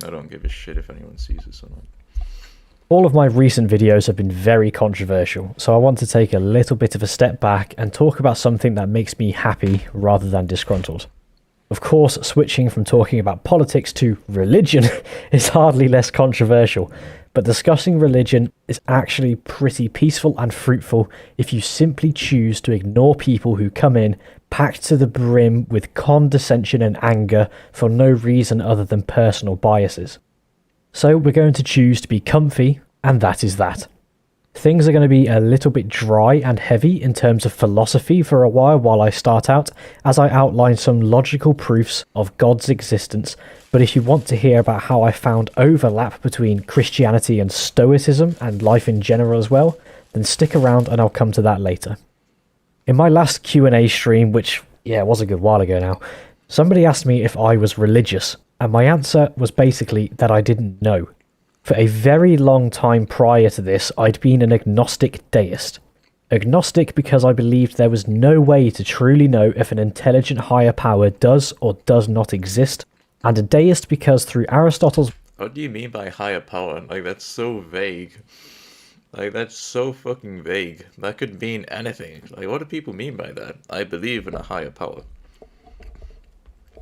I don't give a shit if anyone sees this or not. All of my recent videos have been very controversial, so I want to take a little bit of a step back and talk about something that makes me happy rather than disgruntled. Of course, switching from talking about politics to religion is hardly less controversial, but discussing religion is actually pretty peaceful and fruitful if you simply choose to ignore people who come in packed to the brim with condescension and anger for no reason other than personal biases. So we're going to choose to be comfy, and that is that. Things are going to be a little bit dry and heavy in terms of philosophy for a while I start out, as I outline some logical proofs of God's existence, but if you want to hear about how I found overlap between Christianity and Stoicism and life in general as well, then stick around and I'll come to that later. In my last Q&A stream, which, it was a good while ago now, somebody asked me if I was religious, and my answer was basically that I didn't know. For a very long time prior to this, I'd been an agnostic deist. Agnostic because I believed there was no way to truly know if an intelligent higher power does or does not exist, and a deist because through Aristotle's... What do you mean by higher power? Like, that's so vague. Like, that's so fucking vague. That could mean anything. Like, what do people mean by that? I believe in a higher power.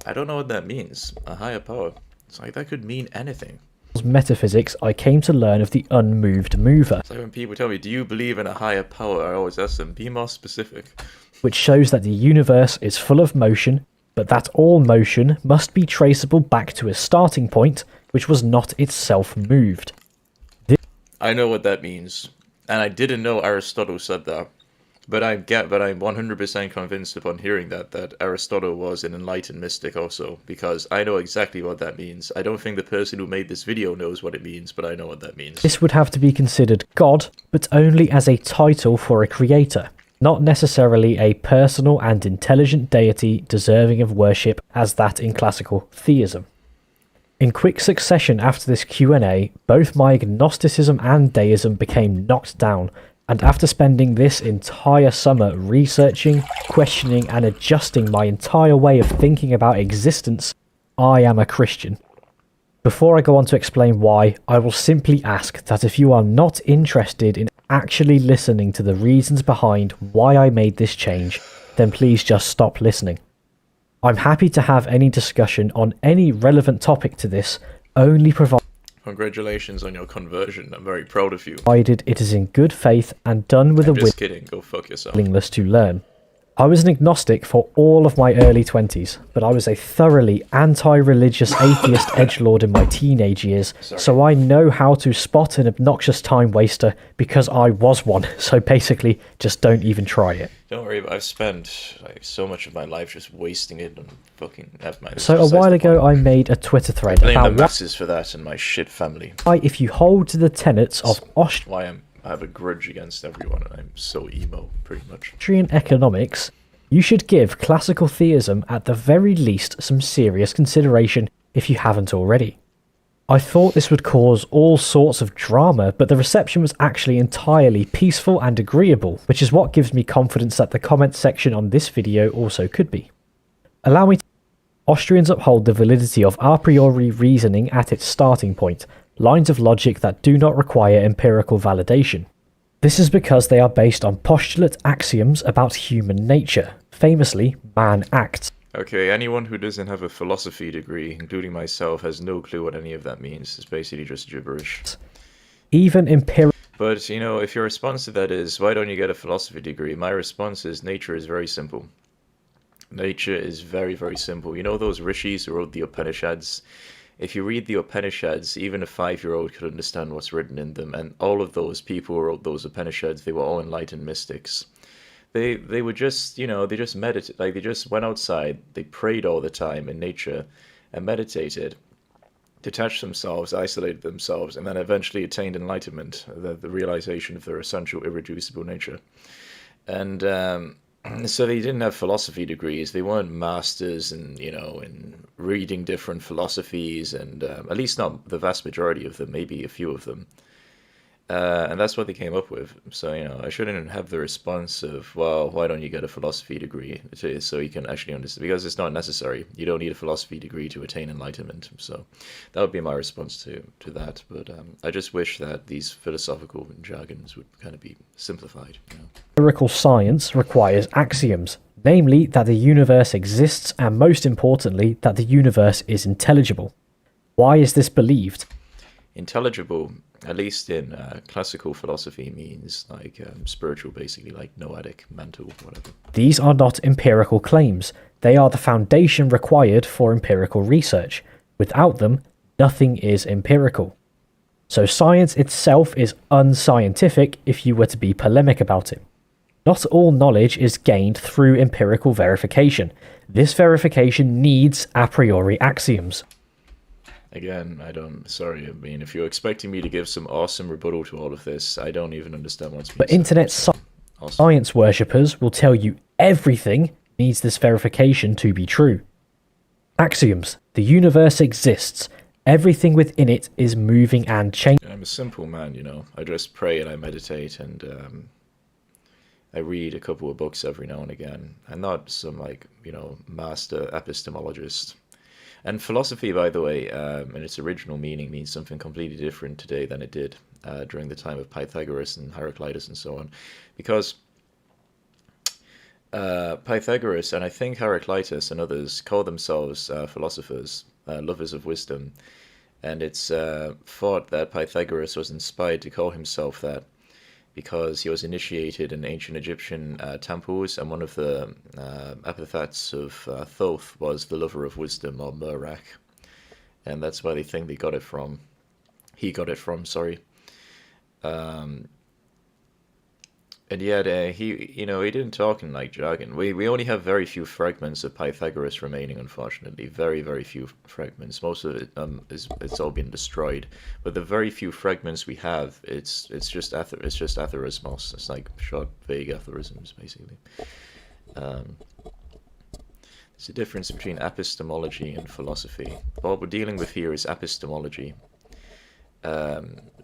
I don't know what that means. A higher power. It's like, that could mean anything. Metaphysics, I came to learn of the unmoved mover. So when people tell me, do you believe in a higher power? I always ask them, be more specific. Which shows that the universe is full of motion, but that all motion must be traceable back to a starting point, which was not itself moved. I know what that means, and I didn't know Aristotle said that, but I'm 100% convinced upon hearing that Aristotle was an enlightened mystic also, because I know exactly what that means. I don't think the person who made this video knows what it means, but I know what that means. This would have to be considered God, but only as a title for a creator, not necessarily a personal and intelligent deity deserving of worship as that in classical theism. In quick succession after this Q&A, both my agnosticism and deism became knocked down, and after spending this entire summer researching, questioning and adjusting my entire way of thinking about existence, I am a Christian. Before I go on to explain why, I will simply ask that if you are not interested in actually listening to the reasons behind why I made this change, then please just stop listening. I'm happy to have any discussion on any relevant topic to this, only Congratulations on your conversion. I'm very proud of you. provided it is in good faith and done with Just kidding. Go fuck yourself. willingness to learn. I was an agnostic for all of my early 20s, but I was a thoroughly anti-religious atheist edgelord in my teenage years, so I know how to spot an obnoxious time waster because I was one, so basically just don't even try it. Don't worry, I've spent like so much of my life just wasting it on fucking... Never mind. So a while ago I made a Twitter thread I blame the about masses for that and my shit family. why if you hold to the tenets of Why I have a grudge against everyone and I'm so emo, pretty much. Austrian economics, you should give classical theism at the very least some serious consideration if you haven't already. I thought this would cause all sorts of drama, but the reception was actually entirely peaceful and agreeable, which is what gives me confidence that the comment section on this video also could be. Allow me to... Austrians uphold the validity of a priori reasoning at its starting point, lines of logic that do not require empirical validation. This is because they are based on postulate axioms about human nature. Famously, man acts. Okay, anyone who doesn't have a philosophy degree, including myself, has no clue what any of that means. It's basically just gibberish. Even empirical... But, you know, if your response to that is, why don't you get a philosophy degree? My response is, nature is very simple. Nature is very, very simple. You know those rishis who wrote the Upanishads? If you read the Upanishads, even a 5-year-old could understand what's written in them, and all of those people who wrote those Upanishads, they were all enlightened mystics. They were just, you know, they just meditated, like they just went outside, they prayed all the time in nature, and meditated, detached themselves, isolated themselves, and then eventually attained enlightenment, the realization of their essential irreducible nature. And so they didn't have philosophy degrees. They weren't masters in, you know, in reading different philosophies, and at least not the vast majority of them, maybe a few of them. And that's what they came up with. So, I shouldn't have the response of, well, why don't you get a philosophy degree so you can actually understand? Because it's not necessary. You don't need a philosophy degree to attain enlightenment. So that would be my response to that. But I just wish that these philosophical jargons would kind of be simplified. Empirical science requires axioms, namely that the universe exists and, most importantly, that the universe is intelligible. Why is this believed? Intelligible, at least in classical philosophy, means like spiritual, basically, like noetic, mental, whatever. These are not empirical claims. They are the foundation required for empirical research. Without them, nothing is empirical. So science itself is unscientific if you were to be polemic about it. Not all knowledge is gained through empirical verification. This verification needs a priori axioms. Again, sorry, I mean, if you're expecting me to give some awesome rebuttal to all of this, I don't even understand what's being But said. internet science worshippers will tell you everything needs this verification to be true. Axioms. The universe exists. Everything within it is moving and changing. I'm a simple man, I just pray and I meditate and I read a couple of books every now and again. I'm not some, master epistemologist. And philosophy, by the way, in its original meaning, means something completely different today than it did during the time of Pythagoras and Heraclitus and so on. Because Pythagoras, and I think Heraclitus and others, call themselves philosophers, lovers of wisdom. And it's thought that Pythagoras was inspired to call himself that because he was initiated in ancient Egyptian temples, and one of the epithets of Thoth was the lover of wisdom, or Merak, and that's why they think he got it from. And yet he didn't talk in like jargon. We only have very few fragments of Pythagoras remaining, unfortunately. Very, very few fragments. Most of it it's all been destroyed. But the very few fragments we have, it's just aphorismos. It's like short, vague aphorisms, basically. There's a difference between epistemology and philosophy. What we're dealing with here is epistemology.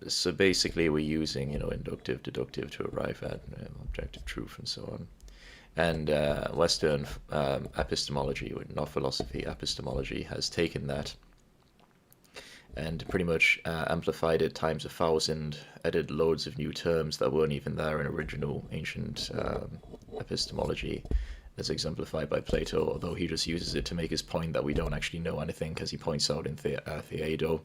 So basically we're using, inductive, deductive to arrive at objective truth and so on. And Western epistemology, not philosophy, epistemology, has taken that and pretty much amplified it times 1,000, added loads of new terms that weren't even there in original ancient epistemology, as exemplified by Plato, although he just uses it to make his point that we don't actually know anything, because he points out in Theado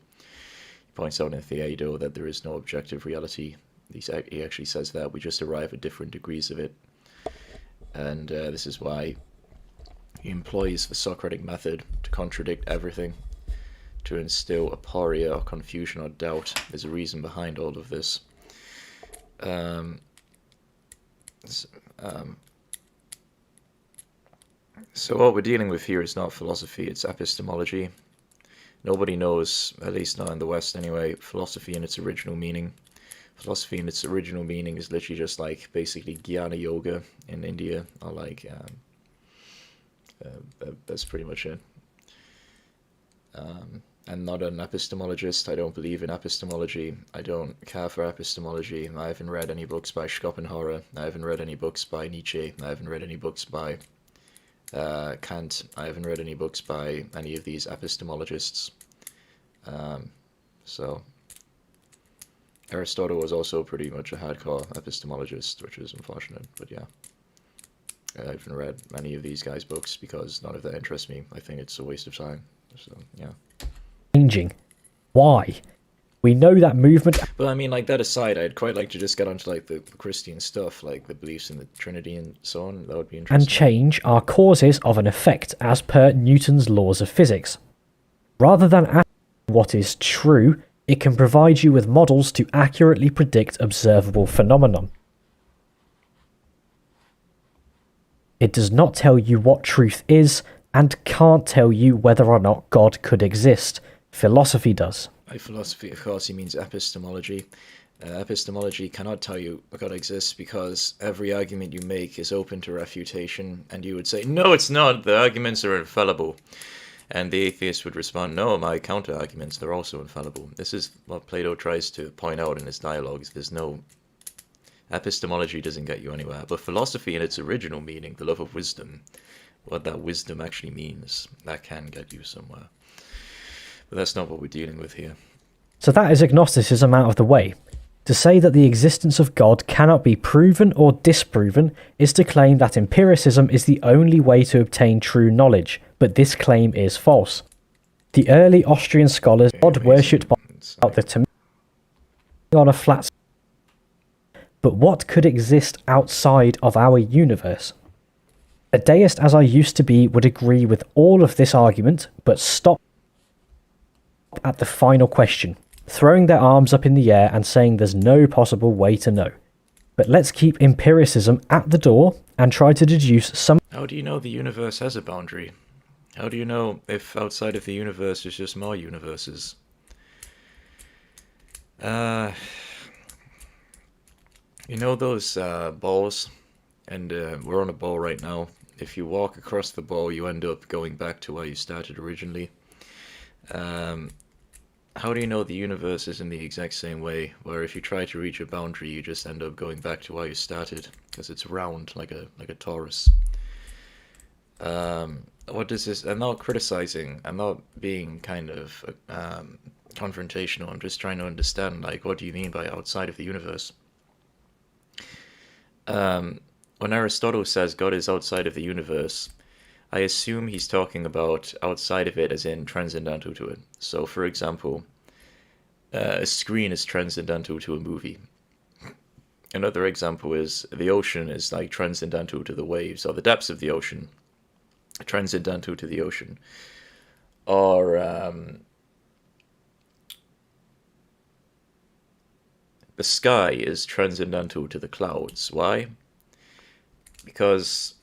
that there is no objective reality. He actually says that we just arrive at different degrees of it. And this is why he employs the Socratic method to contradict everything, to instill aporia or confusion or doubt. There's a reason behind all of this. So what we're dealing with here is not philosophy, it's epistemology. Nobody knows, at least not in the West anyway, philosophy in its original meaning. Philosophy in its original meaning is literally just like basically Jnana Yoga in India, or like, that's pretty much it. I'm not an epistemologist. I don't believe in epistemology. I don't care for epistemology. I haven't read any books by Schopenhauer. I haven't read any books by Nietzsche. I haven't read any books by Kant. I haven't read any books by any of these epistemologists. So Aristotle was also pretty much a hardcore epistemologist, which is unfortunate, but yeah. I haven't read any of these guys' books because none of that interests me. I think it's a waste of time. So yeah. Changing. Why? We know that movement. But I mean, like, that aside, I'd quite like to just get onto like the Christian stuff, like the beliefs in the Trinity and so on. That would be interesting. And change are causes of an effect as per Newton's laws of physics. Rather than asking what is true, it can provide you with models to accurately predict observable phenomenon. It does not tell you what truth is, and can't tell you whether or not God could exist. Philosophy does. By philosophy, of course, he means epistemology. Epistemology cannot tell you God exists because every argument you make is open to refutation, and you would say, no, it's not, the arguments are infallible. And the atheist would respond, no, my counter-arguments, they're also infallible. This is what Plato tries to point out in his dialogues. There's no... Epistemology doesn't get you anywhere. But philosophy in its original meaning, the love of wisdom, what that wisdom actually means, that can get you somewhere. But that's not what we're dealing with here. So that is agnosticism out of the way. To say that the existence of God cannot be proven or disproven is to claim that empiricism is the only way to obtain true knowledge, but this claim is false. The early Austrian scholars God worshipped out the Tamil on a flat. But what could exist outside of our universe? A deist as I used to be would agree with all of this argument, but stop at the final question, throwing their arms up in the air and saying there's no possible way to know. But let's keep empiricism at the door and try to deduce some... How do you know the universe has a boundary? How do you know if outside of the universe there's just more universes? You know those balls? And we're on a ball right now. If you walk across the ball, you end up going back to where you started originally. How do you know the universe is in the exact same way, where if you try to reach a boundary, you just end up going back to where you started, because it's round, like a torus? What does this... I'm not criticizing, I'm not being kind of confrontational, I'm just trying to understand, like, what do you mean by outside of the universe? When Aristotle says God is outside of the universe, I assume he's talking about outside of it as in transcendental to it. So, for example, a screen is transcendental to a movie. Another example is the ocean is like transcendental to the waves, or the depths of the ocean, transcendental to the ocean. Or the sky is transcendental to the clouds. Why? Because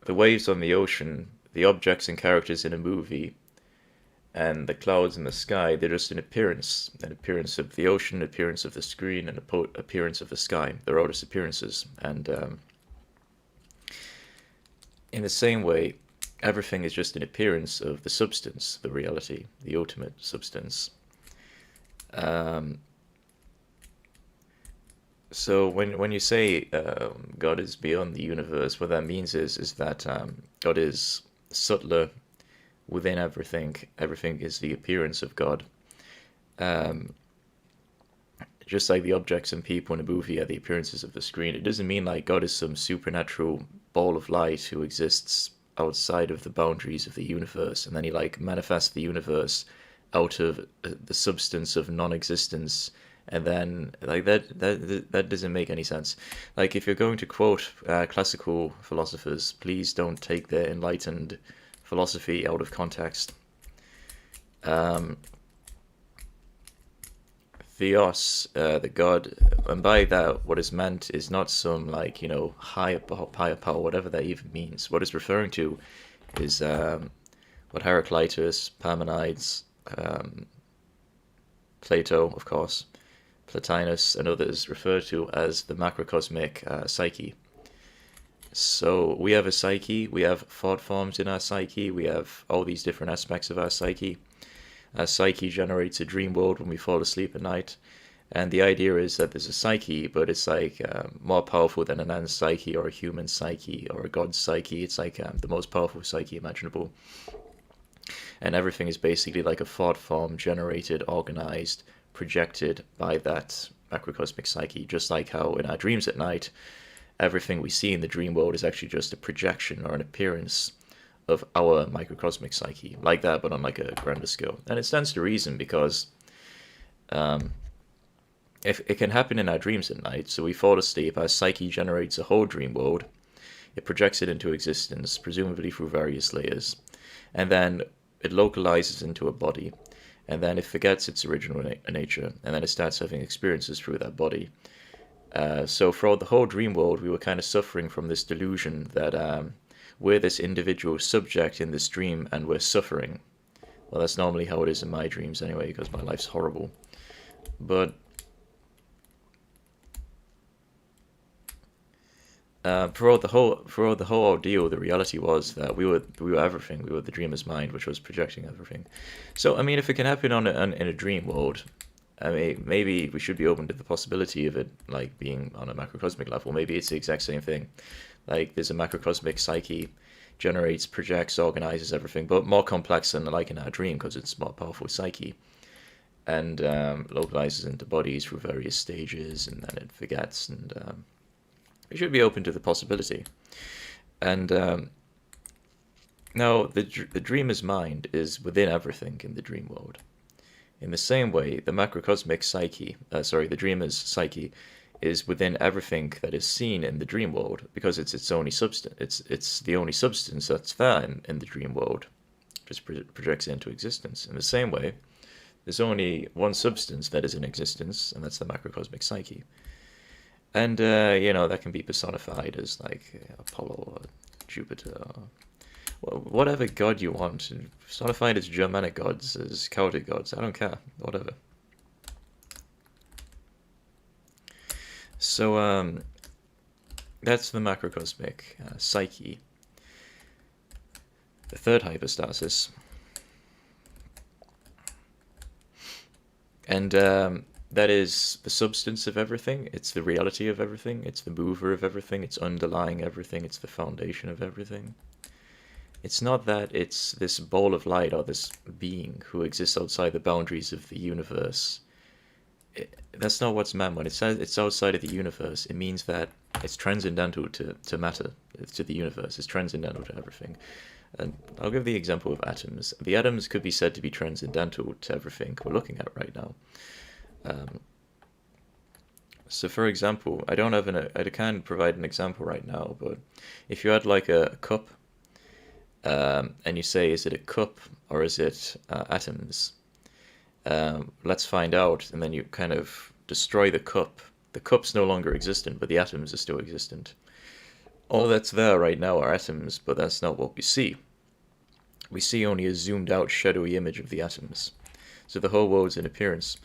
the waves on the ocean, the objects and characters in a movie, and the clouds in the sky, they're just an appearance of the ocean, an appearance of the screen, and an appearance of the sky. They're all just appearances. And in the same way, everything is just an appearance of the substance, the reality, the ultimate substance. So when you say God is beyond the universe, what that means is that God is subtler within everything. Everything is the appearance of God. Just like the objects and people in a movie are the appearances of the screen. It doesn't mean like God is some supernatural ball of light who exists outside of the boundaries of the universe, and then he like manifests the universe out of the substance of non-existence. And then, like, that doesn't make any sense. Like, if you're going to quote classical philosophers, please don't take their enlightened philosophy out of context. Theos, the god, and by that, what is meant is not some, like, you know, higher power, whatever that even means. What it's referring to is what Heraclitus, Parmenides, Plato, of course, Plotinus and others refer to as the macrocosmic psyche. So we have a psyche, we have thought forms in our psyche, we have all these different aspects of our psyche. Our psyche generates a dream world when we fall asleep at night, and the idea is that there's a psyche, but it's like more powerful than an ant psyche or a human psyche or a god's psyche. It's like the most powerful psyche imaginable. And everything is basically like a thought form generated, organized, projected by that macrocosmic psyche, just like how in our dreams at night, everything we see in the dream world is actually just a projection or an appearance of our microcosmic psyche, like that, but on like a grander scale. And it stands to reason because if it can happen in our dreams at night, so we fall asleep, our psyche generates a whole dream world, it projects it into existence, presumably through various layers, and then it localizes into a body. And then it forgets its original nature, and then it starts having experiences through that body. So throughout the whole dream world, we were kind of suffering from this delusion that we're this individual subject in this dream, and we're suffering. Well, that's normally how it is in my dreams anyway, because my life's horrible. But throughout the whole ordeal, the reality was that we were everything. We were the dreamer's mind, which was projecting everything. So, I mean, if it can happen in a dream world, I mean, maybe we should be open to the possibility of it, like, being on a macrocosmic level. Maybe it's the exact same thing. Like, there's a macrocosmic psyche, generates, projects, organizes everything, but more complex than, like, in our dream, because it's more powerful psyche, and localizes into bodies through various stages, and then it forgets, and we should be open to the possibility. And now, the dreamer's mind is within everything in the dream world. In the same way, the macrocosmic psyche, the dreamer's psyche, is within everything that is seen in the dream world, because it's its only substance. It's the only substance that's there in the dream world, just projects into existence. In the same way, there's only one substance that is in existence, and that's the macrocosmic psyche. And that can be personified as like Apollo or Jupiter, or whatever god you want, personified as Germanic gods, as Celtic gods. I don't care, whatever. So that's the macrocosmic psyche. The third hypostasis. And that is the substance of everything. It's the reality of everything. It's the mover of everything. It's underlying everything. It's the foundation of everything. It's not that it's this ball of light or this being who exists outside the boundaries of the universe. That's not what's meant when it says it's outside of the universe. It means that it's transcendental to matter, to the universe. It's transcendental to everything. And I'll give the example of atoms. The atoms could be said to be transcendental to everything we're looking at right now. So, for example, I can't provide an example right now, but if you had like a cup, and you say, is it a cup or is it atoms? Let's find out, and then you kind of destroy the cup. The cup's no longer existent, but the atoms are still existent. All that's there right now are atoms, but that's not what we see. We see only a zoomed out, shadowy image of the atoms. So the whole world's an appearance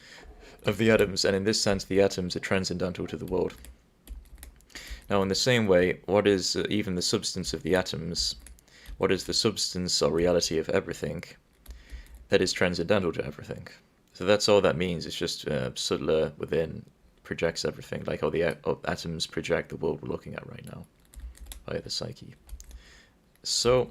of the atoms, and in this sense, the atoms are transcendental to the world. Now, in the same way, what is even the substance of the atoms? What is the substance or reality of everything that is transcendental to everything? So that's all that means. It's just subtler within, projects everything, like how the atoms project the world we're looking at right now via the psyche. So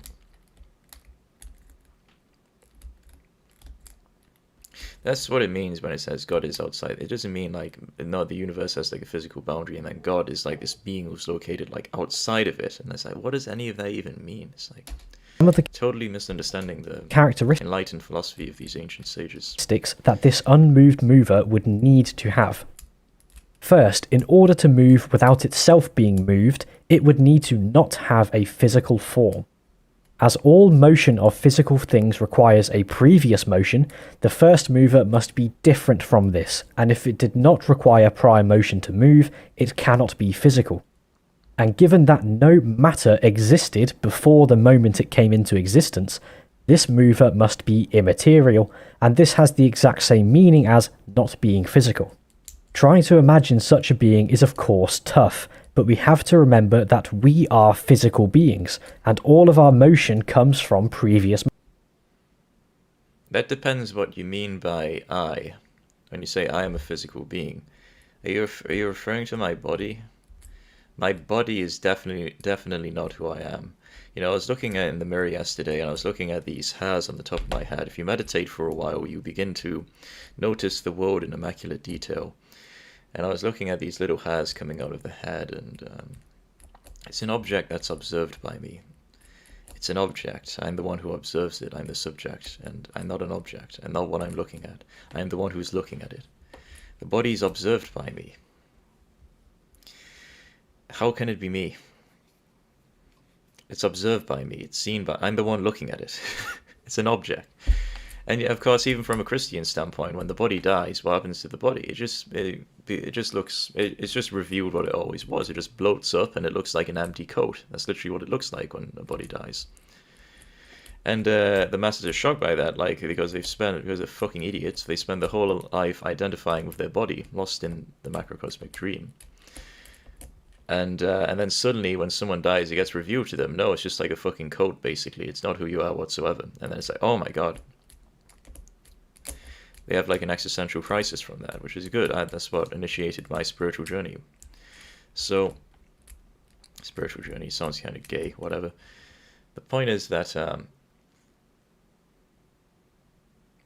that's what it means when it says God is outside. It doesn't mean like, no, the universe has like a physical boundary and then God is like this being who's located like outside of it. And it's like, what does any of that even mean? It's like totally misunderstanding the enlightened philosophy of these ancient sages. That this unmoved mover would need to have. First, in order to move without itself being moved, it would need to not have a physical form. As all motion of physical things requires a previous motion, the first mover must be different from this, and if it did not require prior motion to move, it cannot be physical. And given that no matter existed before the moment it came into existence, this mover must be immaterial, and this has the exact same meaning as not being physical. Trying to imagine such a being is of course tough, but we have to remember that we are physical beings, and all of our motion comes from previous. That depends what you mean by I. When you say I am a physical being, are you referring to my body? My body is definitely not who I am. You know, I was looking in the mirror yesterday, and I was looking at these hairs on the top of my head. If you meditate for a while, you begin to notice the world in immaculate detail. And I was looking at these little hairs coming out of the head, and it's an object that's observed by me. It's an object. I'm the one who observes it. I'm the subject, and I'm not an object. I'm not what I'm looking at. I'm the one who's looking at it. The body is observed by me. How can it be me? It's observed by me. It's seen by... I'm the one looking at it. It's an object. And of course, even from a Christian standpoint, when the body dies, what happens to the body? It just looks... It's just revealed what it always was. It just bloats up and it looks like an empty coat. That's literally what it looks like when a body dies. And the masses are shocked by that, like, because they're fucking idiots. They spend their whole life identifying with their body, lost in the macrocosmic dream. And then suddenly, when someone dies, it gets revealed to them. No, it's just like a fucking code, basically. It's not who you are whatsoever. And then it's like, oh my god. They have like an existential crisis from that, which is good. That's what initiated my spiritual journey. So, spiritual journey sounds kind of gay, whatever. The point is that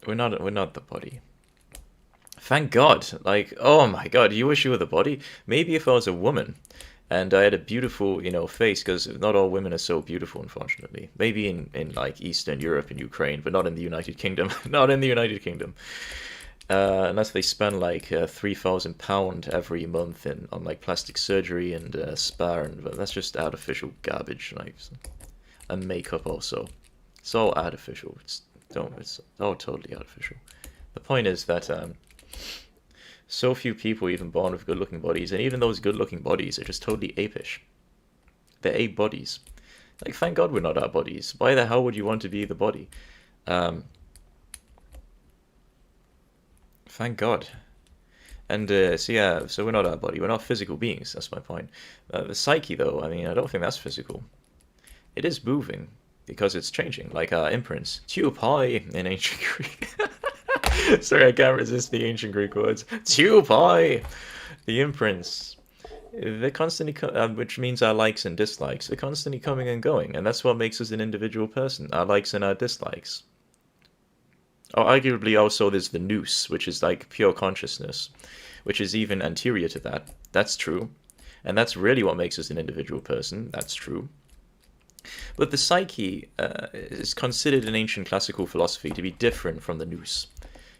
we're not the body. Thank God. Like, oh my God, you wish you were the body? Maybe if I was a woman and I had a beautiful, face, because not all women are so beautiful, unfortunately. Maybe in like Eastern Europe and Ukraine, but not in the United Kingdom. Not in the United Kingdom. Unless they spend like £3,000 every month on like plastic surgery and spa, but that's just artificial garbage. Like, and makeup also. It's all artificial. It's all totally artificial. The point is that so few people are even born with good-looking bodies, and even those good-looking bodies are just totally apish. They're ape bodies. Like, thank God we're not our bodies. Why the hell would you want to be the body? Thank God. And so we're not our body. We're not physical beings. That's my point. The psyche, though, I mean, I don't think that's physical. It is moving because it's changing, like our imprints. Tupai in ancient Greek. Sorry, I can't resist the ancient Greek words. Tupai! The imprints. They're constantly, which means our likes and dislikes. They're constantly coming and going, and that's what makes us an individual person, our likes and our dislikes. Or arguably also there's the nous, which is like pure consciousness, which is even anterior to that. That's true. And that's really what makes us an individual person. That's true. But the psyche is considered in ancient classical philosophy to be different from the nous.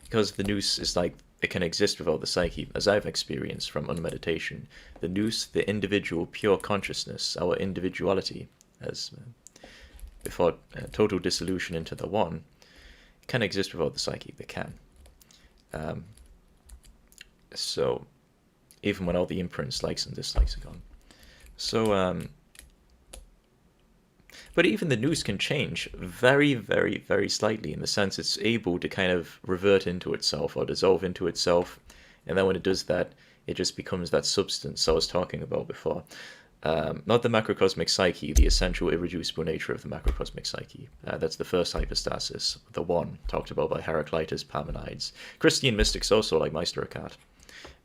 Because the nous is like, it can exist without the psyche, as I've experienced from unmeditation. The nous, the individual, pure consciousness, our individuality, as before total dissolution into the one, can exist without the psyche. They can. So, even when all the imprints, likes and dislikes are gone. So, but even the nous can change very, very, very slightly, in the sense it's able to kind of revert into itself or dissolve into itself. And then when it does that, it just becomes that substance I was talking about before. Not the macrocosmic psyche, the essential irreducible nature of the macrocosmic psyche. That's the first hypostasis, the one, talked about by Heraclitus, Parmenides. Christian mystics also, like Meister Eckhart.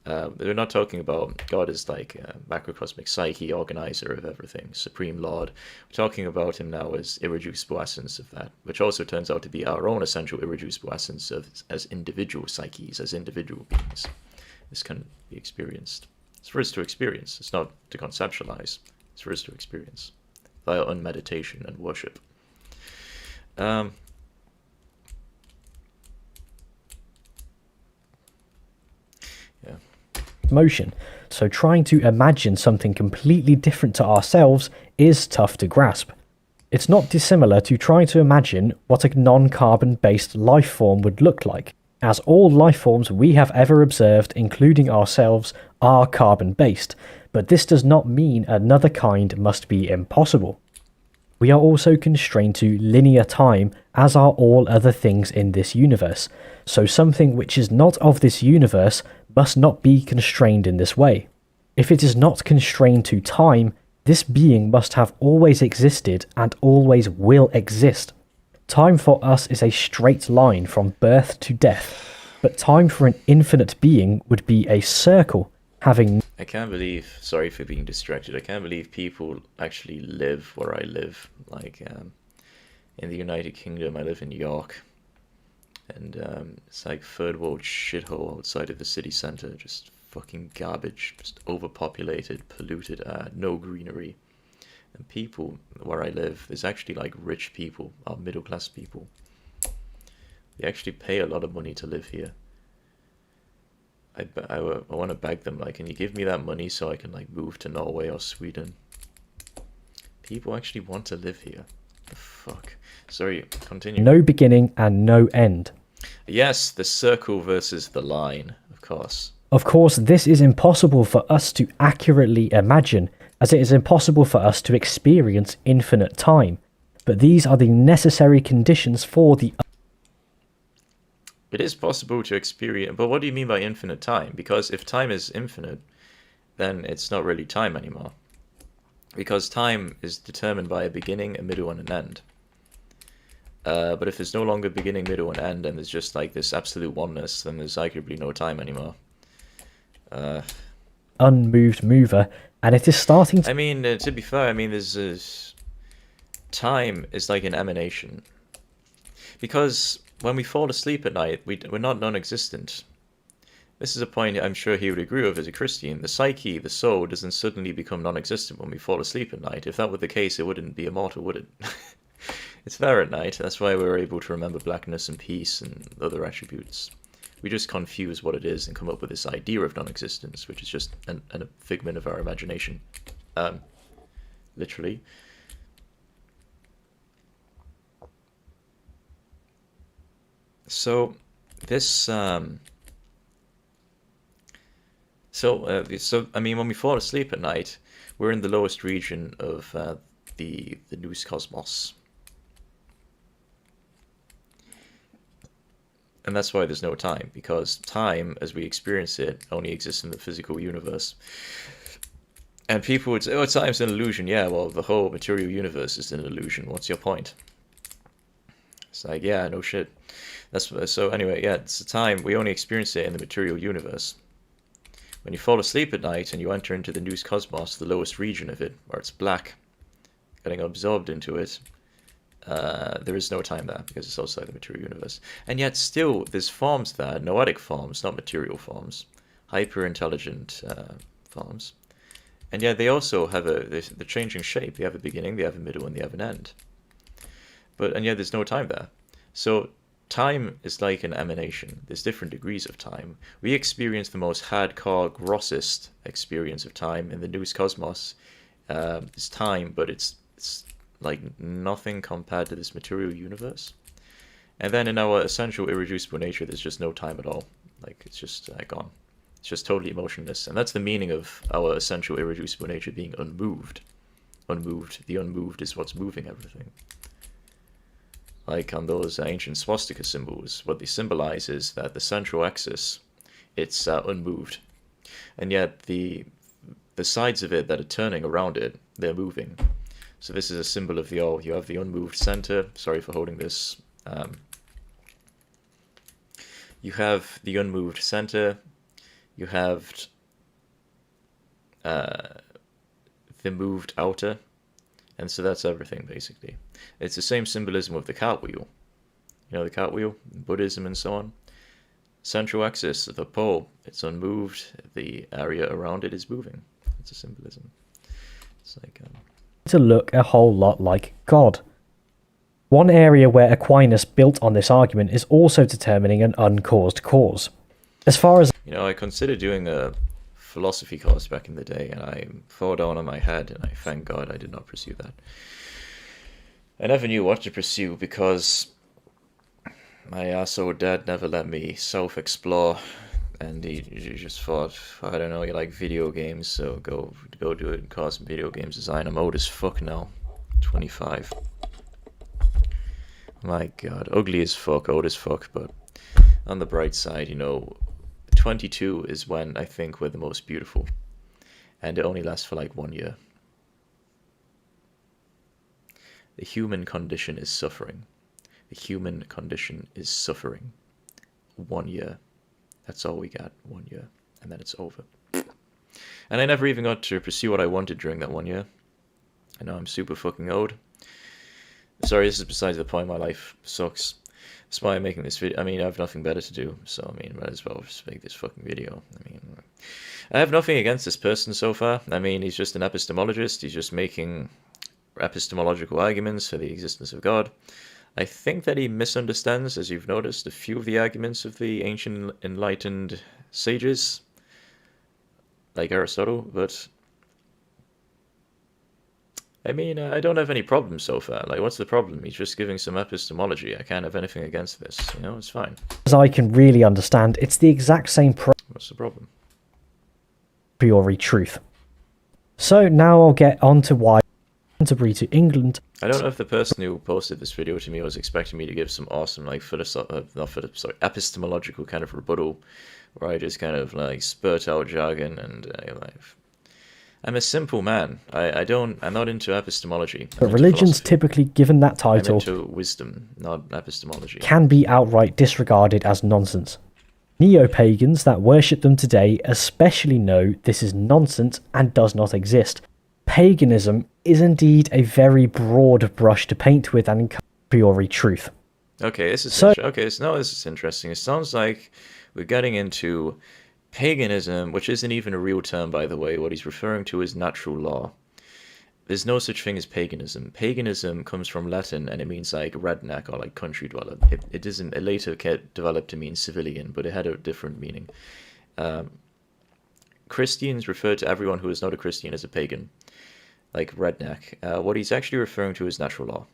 They're not talking about God as like macrocosmic psyche, organizer of everything, supreme lord. We're talking about him now as irreducible essence of that, which also turns out to be our own essential irreducible essence as individual psyches, as individual beings. This can be experienced. It's for us to experience. It's not to conceptualize. It's for us to experience via unmeditation and worship. Motion. So trying to imagine something completely different to ourselves is tough to grasp. It's not dissimilar to trying to imagine what a non-carbon based life form would look like, as all life forms we have ever observed, including ourselves, are carbon based, but this does not mean another kind must be impossible. We are also constrained to linear time, as are all other things in this universe, so something which is not of this universe must not be constrained in this way. If it is not constrained to time, this being must have always existed and always will exist. Time for us is a straight line from birth to death, but time for an infinite being would be a circle, having... I can't believe, sorry for being distracted, I can't believe people actually live where I live. Like, in the United Kingdom, I live in York. And it's like third world shithole outside of the city centre, just fucking garbage, just overpopulated, polluted air, no greenery. And people where I live, there's actually like rich people, or middle class people. They actually pay a lot of money to live here. I want to beg them, like, can you give me that money so I can like move to Norway or Sweden? People actually want to live here. The fuck? Sorry, continue. No beginning and no end. Yes, the circle versus the line, of course. Of course, this is impossible for us to accurately imagine, as it is impossible for us to experience infinite time. But these are the necessary conditions for the... It is possible to experience, but what do you mean by infinite time? Because if time is infinite, then it's not really time anymore. Because time is determined by a beginning, a middle, and an end. But if there's no longer beginning, middle, and end, and there's just like this absolute oneness, then there's arguably no time anymore. Unmoved mover, and it is starting to... I mean, to be fair, I mean, there's time is like an emanation. Because when we fall asleep at night, we're not non-existent. This is a point I'm sure he would agree with as a Christian. The psyche, the soul, doesn't suddenly become non-existent when we fall asleep at night. If that were the case, it wouldn't be immortal, would it? It's there at night. That's why we're able to remember blackness and peace and other attributes. We just confuse what it is and come up with this idea of non-existence, which is just a figment of our imagination. Literally. So, this... So I mean, when we fall asleep at night, we're in the lowest region of the nous cosmos, and that's why there's no time, because time, as we experience it, only exists in the physical universe. And people would say, "Oh, time's an illusion." Yeah, well, the whole material universe is an illusion. What's your point? It's like, yeah, no shit. That's so. Anyway, yeah, it's the time we only experience it in the material universe. When you fall asleep at night and you enter into the nous cosmos, the lowest region of it, where it's black, getting absorbed into it, there is no time there because it's outside the material universe. And yet still, there's forms there, noetic forms, not material forms, hyper-intelligent forms. And yet they also have they're changing shape. They have a beginning, they have a middle, and they have an end. And yet there's no time there. So time is like an emanation. There's different degrees of time. We experience the most hardcore, grossest experience of time in the nous cosmos. It's time, but it's like nothing compared to this material universe. And then in our essential, irreducible nature, there's just no time at all. Like, it's just gone. It's just totally emotionless. And that's the meaning of our essential, irreducible nature being unmoved. Unmoved. The unmoved is what's moving everything. Like on those ancient swastika symbols, what they symbolize is that the central axis, it's unmoved. And yet the sides of it that are turning around it, they're moving. So this is a symbol of the all. You have the unmoved center. Sorry for holding this. You have the unmoved center. You have the moved outer. And so that's everything, basically. It's the same symbolism with the cartwheel. You know, the cartwheel, Buddhism and so on. Central axis, the pole, it's unmoved. The area around it is moving. It's a symbolism. It's like... to look a whole lot like God. One area where Aquinas built on this argument is also determining an uncaused cause. As far as... You know, I considered doing a philosophy course back in the day, and I fell down on my head, and I thank God I did not pursue that. I never knew what to pursue because my arsehole dad never let me self-explore, and he just thought, I don't know, you like video games, so go do it in course in video games design. I'm old as fuck now, 25. My God, ugly as fuck, old as fuck, but on the bright side, you know, 22 is when I think we're the most beautiful, and it only lasts for like 1 year. The human condition is suffering. The human condition is suffering. 1 year. That's all we got, 1 year, and then it's over. And I never even got to pursue what I wanted during that 1 year. I know I'm super fucking old. Sorry, this is besides the point. My life sucks. That's why I'm making this video. I mean, I have nothing better to do, so I mean, might as well just make this fucking video. I mean, I have nothing against this person so far. I mean, he's just an epistemologist. He's just making epistemological arguments for the existence of God. I think that he misunderstands, as you've noticed, a few of the arguments of the ancient enlightened sages, like Aristotle, but I mean, I don't have any problems so far. Like, what's the problem? He's just giving some epistemology. I can't have anything against this, you know, it's fine. As I can really understand, it's the exact same What's the problem? priori truth. So now I'll get on to why Canterbury to England. I don't know if the person who posted this video to me was expecting me to give some awesome, like, epistemological kind of rebuttal, where I just kind of, like, spurt out jargon and, like, I'm a simple man. I'm not into epistemology. But religions typically, given that I'm title, into wisdom, not epistemology. can be outright disregarded as nonsense. Neo-pagans that worship them today especially know this is nonsense and does not exist. Paganism is indeed a very broad brush to paint with and a priori truth. Okay, this is this is interesting. It sounds like we're getting into paganism, which isn't even a real term, by the way. What he's referring to is natural law. There's no such thing as paganism. Paganism comes from Latin, and it means like redneck or like country dweller. It later developed to mean civilian, but it had a different meaning. Christians refer to everyone who is not a Christian as a pagan, like redneck. What he's actually referring to is natural law.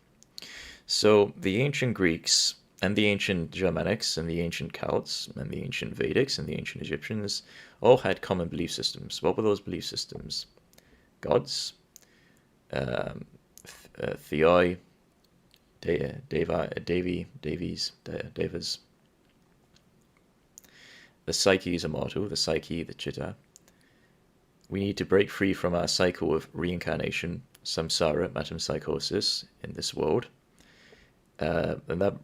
So the ancient Greeks and the ancient Germanics and the ancient Celts and the ancient Vedics and the ancient Egyptians all had common belief systems. What were those belief systems? Gods, theoi, devas. The psyche is immortal, the psyche, the chitta. We need to break free from our cycle of reincarnation, samsara, metempsychosis in this world. And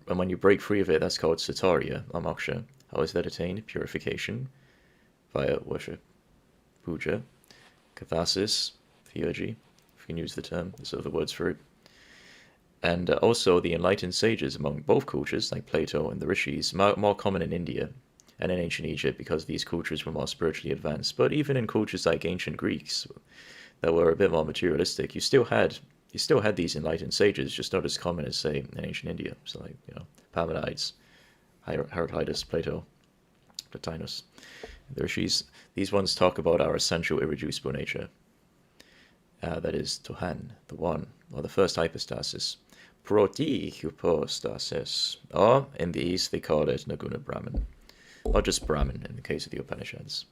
when you break free of it, that's called satorya, or moksha. How is that attained? Purification via worship, puja, catharsis, theurgy, if you can use the term, there's other words for it. And also the enlightened sages among both cultures, like Plato and the rishis, more common in India and in ancient Egypt because these cultures were more spiritually advanced. But even in cultures like ancient Greeks that were a bit more materialistic, you still had these enlightened sages, just not as common as, say, in ancient India. So, like, Parmenides, Heraclitus, Plato, Plotinus, the rishis. These ones talk about our essential, irreducible nature. That is Tohan, the one, or the first hypostasis. Proti hypostasis, or in the East they call it Naguna Brahman, or just Brahman in the case of the Upanishads.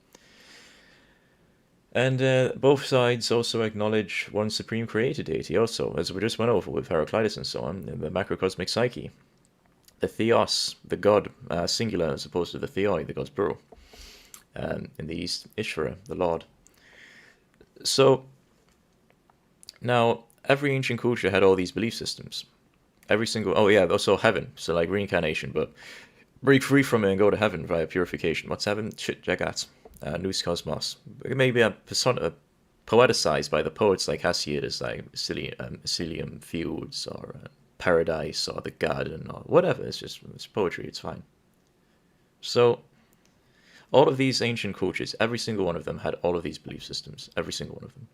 And both sides also acknowledge one supreme creator deity also, as we just went over with Heraclitus and so on, in the macrocosmic psyche. The theos, the god, singular, as opposed to the theoi, the god's plural. In the East, Ishvara, the Lord. So, now, every ancient culture had all these belief systems. Every single, also heaven, so like reincarnation, but break free from it and go to heaven via purification. What's heaven? Chit Jagat. Nous Cosmos. Maybe poeticized by the poets like Hesiod like Elysium Fields or Paradise or the Garden or whatever. It's poetry, it's fine. So all of these ancient cultures, every single one of them had all of these belief systems, every single one of them.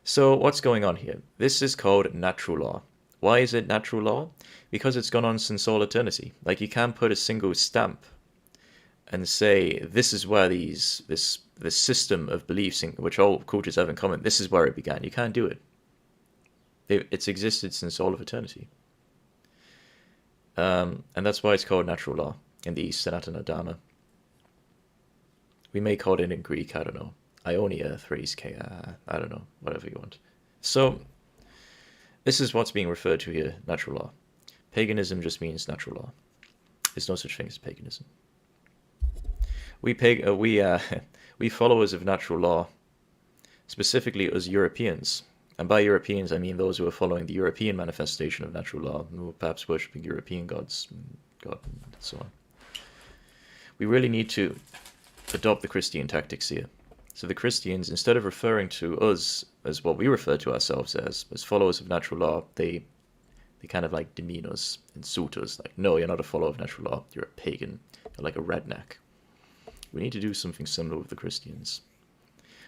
So what's going on here? This is called natural law. Why is it natural law? Because it's gone on since all eternity. Like, you can't put a single stamp and say, this is where this system of beliefs, which all cultures have in common, this is where it began. You can't do it. It's existed since all of eternity. And that's why it's called natural law in the East, Sanatana Dharma. We may call it in Greek, I don't know, Ionia, Thrace, I don't know, whatever you want. So, this is what's being referred to here, natural law. Paganism just means natural law. There's no such thing as paganism. We followers of natural law, specifically as Europeans, and by Europeans I mean those who are following the European manifestation of natural law, who are perhaps worshipping European gods, God, and so on. We really need to adopt the Christian tactics here. So the Christians, instead of referring to us as what we refer to ourselves as followers of natural law, they kind of like demean us, insult us, like, no, you're not a follower of natural law, you're a pagan, you're like a redneck. We need to do something similar with the Christians.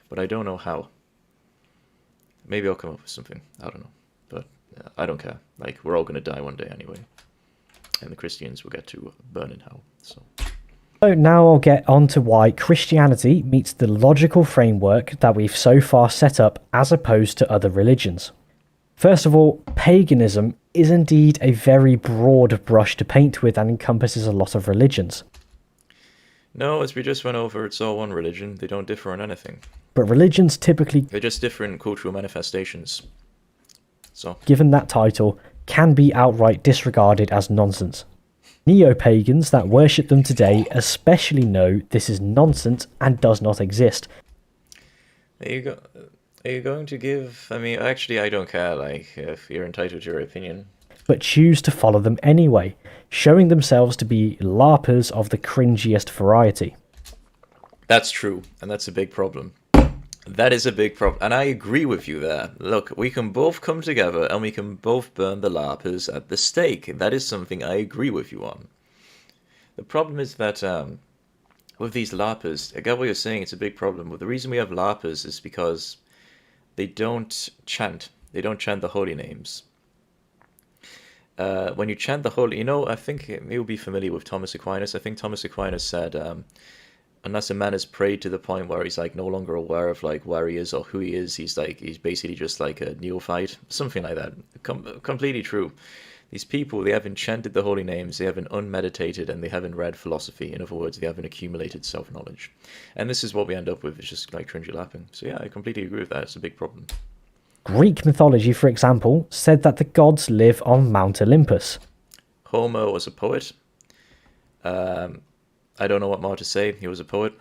But I don't know how. Maybe I'll come up with something. I don't know. But I don't care. Like, we're all going to die one day anyway. And the Christians will get to burn in hell. So now I'll get on to why Christianity meets the logical framework that we've so far set up as opposed to other religions. First of all, paganism is indeed a very broad brush to paint with and encompasses a lot of religions. No, as we just went over, it's all one religion. They don't differ on anything. But religions typically... They're just different cultural manifestations. So, given that title, can be outright disregarded as nonsense. Neo-pagans that worship them today especially know this is nonsense and does not exist. There you go. Are you going to give? I mean, actually, I don't care. Like, if you're entitled to your opinion. but choose to follow them anyway, showing themselves to be LARPers of the cringiest variety. That's true, and that's a big problem. That is a big problem, and I agree with you there. Look, we can both come together and we can both burn the LARPers at the stake. That is something I agree with you on. The problem is that with these LARPers, I get what you're saying, it's a big problem. But the reason we have LARPers is because they don't chant. They don't chant the holy names. When you chant the holy, I think you'll be familiar with Thomas Aquinas. I think Thomas Aquinas said, unless a man is prayed to the point where he's like no longer aware of like where he is or who he is, he's basically just like a neophyte, something like that. Completely true. These people, they haven't chanted the holy names, they haven't unmeditated, and they haven't read philosophy. In other words, they haven't accumulated self-knowledge. And this is what we end up with, it's just like cringy lapping. So yeah, I completely agree with that, it's a big problem. Greek mythology, for example, said that the gods live on Mount Olympus. Homer was a poet. I don't know what more to say. He was a poet.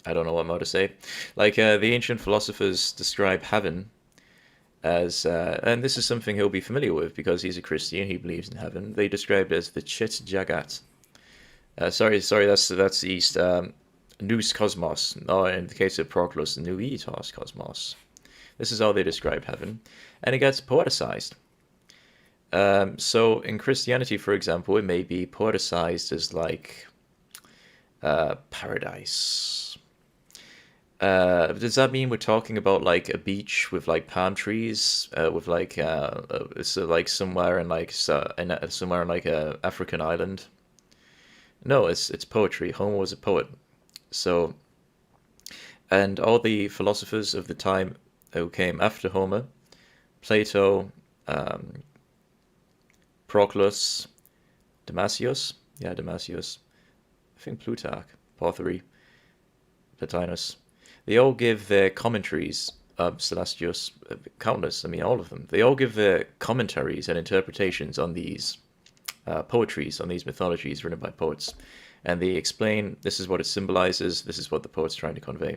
I don't know what more to say. Like, the ancient philosophers describe heaven as, and this is something he'll be familiar with because he's a Christian, he believes in heaven. They describe it as the Chit Jagat. Sorry, that's East. Nous Cosmos, or in the case of Proclus, Nuitas Cosmos. This is how they describe heaven, and it gets poeticized. So in Christianity, for example, it may be poeticized as like paradise. Does that mean we're talking about like a beach with like palm trees, with like so like somewhere in like somewhere in like a African island? No, it's poetry. Homer was a poet. So, and all the philosophers of the time who came after Homer, Plato, Proclus, Damasius, I think Plutarch, Porphyry, Plotinus, they all give their commentaries, Celestius, countless, I mean all of them, they all give their commentaries and interpretations on these poetries, on these mythologies written by poets. And they explain, this is what it symbolizes, this is what the poet's trying to convey.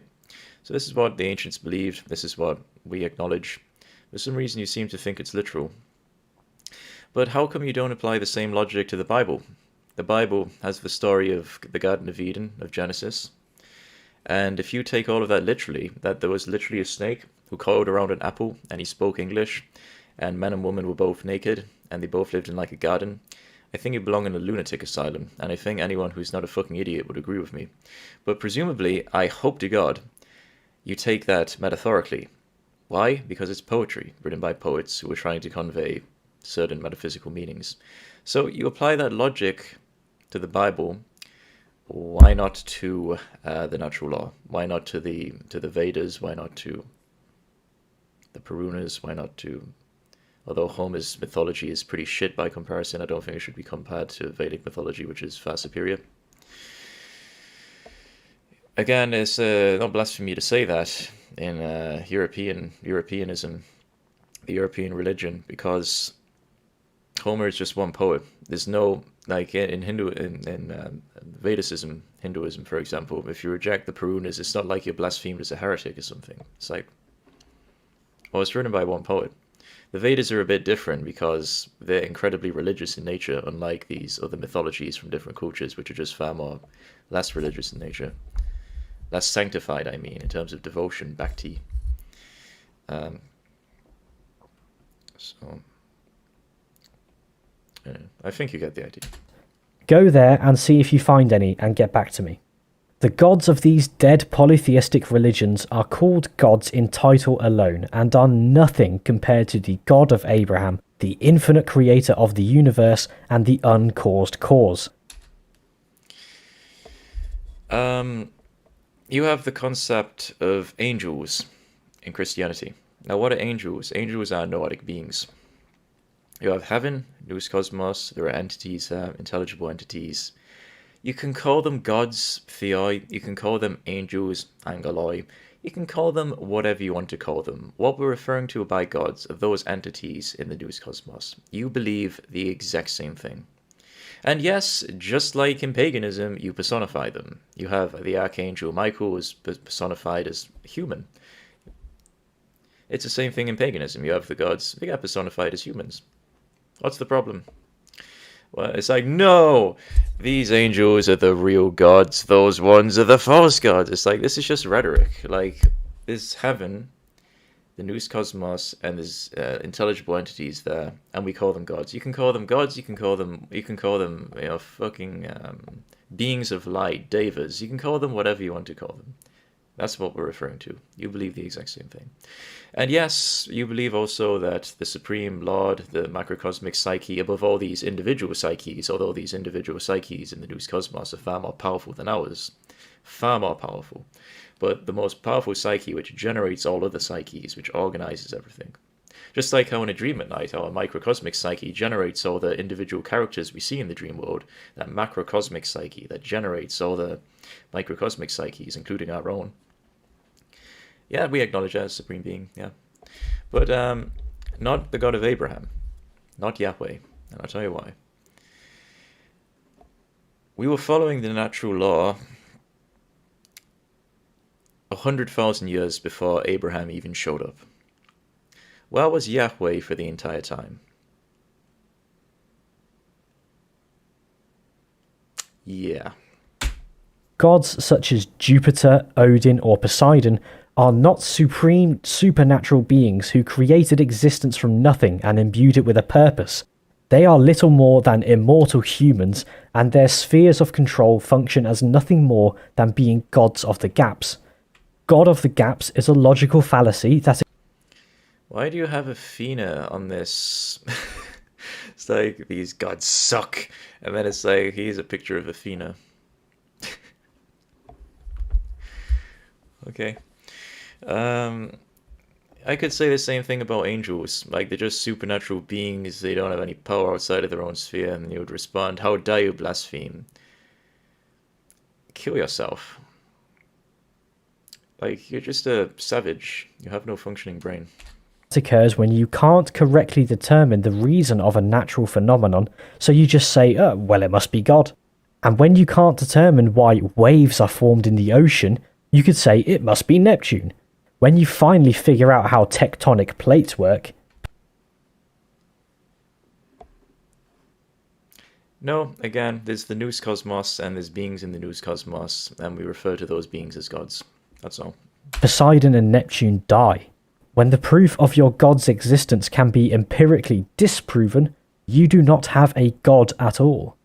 So this is what the ancients believed, this is what we acknowledge. For some reason you seem to think it's literal. But how come you don't apply the same logic to the Bible? The Bible has the story of the Garden of Eden, of Genesis. And if you take all of that literally, that there was literally a snake who coiled around an apple and he spoke English, and man and woman were both naked, and they both lived in like a garden, I think you belong in a lunatic asylum, and I think anyone who's not a fucking idiot would agree with me. But presumably, I hope to God, you take that metaphorically. Why? Because it's poetry, written by poets who are trying to convey certain metaphysical meanings. So you apply that logic to the Bible. Why not to the natural law? Why not to the Vedas? Why not to the Puranas? Why not to... Although Homer's mythology is pretty shit by comparison, I don't think it should be compared to Vedic mythology, which is far superior. Again, it's not blasphemy to say that in Europeanism, the European religion, because Homer is just one poet. There's no, like in Vedicism, Hinduism, for example, if you reject the Puranas, it's not like you're blasphemed as a heretic or something. It's like, well, it's written by one poet. The Vedas are a bit different because they're incredibly religious in nature, unlike these other mythologies from different cultures, which are just far more less religious in nature. Less sanctified, I mean, in terms of devotion, bhakti. I think you get the idea. Go there and see if you find any and get back to me. The gods of these dead polytheistic religions are called gods in title alone and are nothing compared to the God of Abraham, the infinite creator of the universe and the uncaused cause. You have the concept of angels in Christianity. Now, what are angels? Angels are noetic beings. You have heaven, nous cosmos, there are entities, intelligible entities. You can call them gods, theoi, you can call them angels, angeloi, you can call them whatever you want to call them. What we're referring to by gods are those entities in the nous cosmos. You believe the exact same thing. And yes, just like in paganism, you personify them. You have the archangel Michael is personified as human. It's the same thing in paganism. You have the gods, they get personified as humans. What's the problem? Well, it's like, no, these angels are the real gods, those ones are the false gods. It's like, this is just rhetoric. Like, there's heaven, the nous cosmos, and there's intelligible entities there, and we call them gods. You can call them gods, you can call them, you know, fucking beings of light, devas. You can call them whatever you want to call them. That's what we're referring to. You believe the exact same thing. And yes, you believe also that the Supreme Lord, the macrocosmic psyche, above all these individual psyches, although these individual psyches in the nous cosmos are far more powerful than ours, far more powerful. But the most powerful psyche, which generates all other psyches, which organizes everything. Just like how in a dream at night, our microcosmic psyche generates all the individual characters we see in the dream world, that macrocosmic psyche that generates all the microcosmic psyches, including our own. Yeah, we acknowledge that as Supreme Being, yeah. But not the God of Abraham, not Yahweh, and I'll tell you why. We were following the natural law 100,000 years before Abraham even showed up. Where was Yahweh for the entire time? Yeah. Gods such as Jupiter, Odin, or Poseidon are not supreme supernatural beings who created existence from nothing and imbued it with a purpose. They are little more than immortal humans, and their spheres of control function as nothing more than being gods of the gaps. God of the gaps is a logical fallacy that... Why do you have Athena on this? It's like, these gods suck. And then it's like, here's a picture of Athena. Okay. I could say the same thing about angels. Like, they're just supernatural beings. They don't have any power outside of their own sphere. And you would respond, how dare you blaspheme? Kill yourself. Like, you're just a savage. You have no functioning brain. Occurs when you can't correctly determine the reason of a natural phenomenon, so you just say, well, it must be God. And when you can't determine why waves are formed in the ocean, you could say it must be Neptune. When you finally figure out how tectonic plates work... No, again, there's the nous cosmos and there's beings in the nous cosmos, and we refer to those beings as gods. That's all. Poseidon and Neptune die. When the proof of your god's existence can be empirically disproven, you do not have a god at all.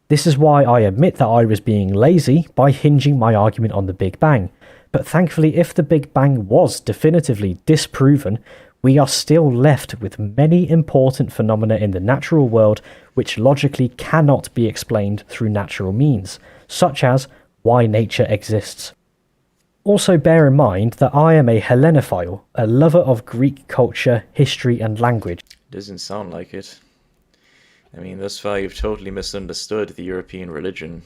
This is why I admit that I was being lazy by hinging my argument on the Big Bang. But thankfully, if the Big Bang was definitively disproven, we are still left with many important phenomena in the natural world which logically cannot be explained through natural means, such as why nature exists. Also bear in mind that I am a Hellenophile, a lover of Greek culture, history and language. Doesn't sound like it. I mean, thus far you've totally misunderstood the European religion,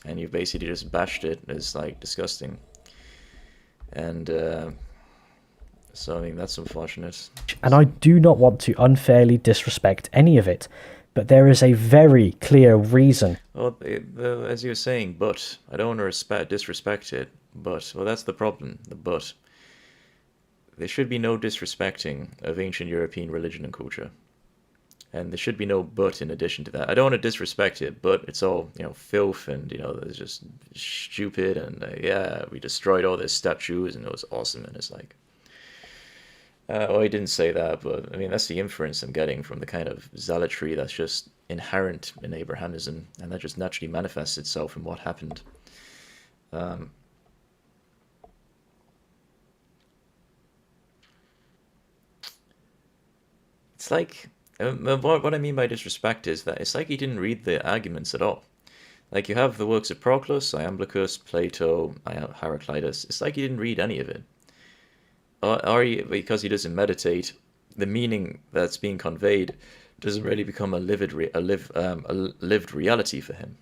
and you've basically just bashed it as, like, disgusting. And, so, I mean, that's unfortunate. And I do not want to unfairly disrespect any of it, but there is a very clear reason. Well, as you were saying, but. I don't want to disrespect it, but. Well, that's the problem, the but. There should be no disrespecting of ancient European religion and culture. And there should be no but in addition to that. I don't want to disrespect it, but it's all, you know, filth and, you know, it's just stupid and, yeah, we destroyed all their statues and it was awesome. And it's like, well, I didn't say that, but, I mean, that's the inference I'm getting from the kind of zealotry that's just inherent in Abrahamism, and that just naturally manifests itself in what happened. It's like... what I mean by disrespect is that it's like he didn't read the arguments at all. Like, you have the works of Proclus, Iamblichus, Plato, Heraclitus. It's like he didn't read any of it. Or because he doesn't meditate, the meaning that's being conveyed doesn't really become a lived reality for him.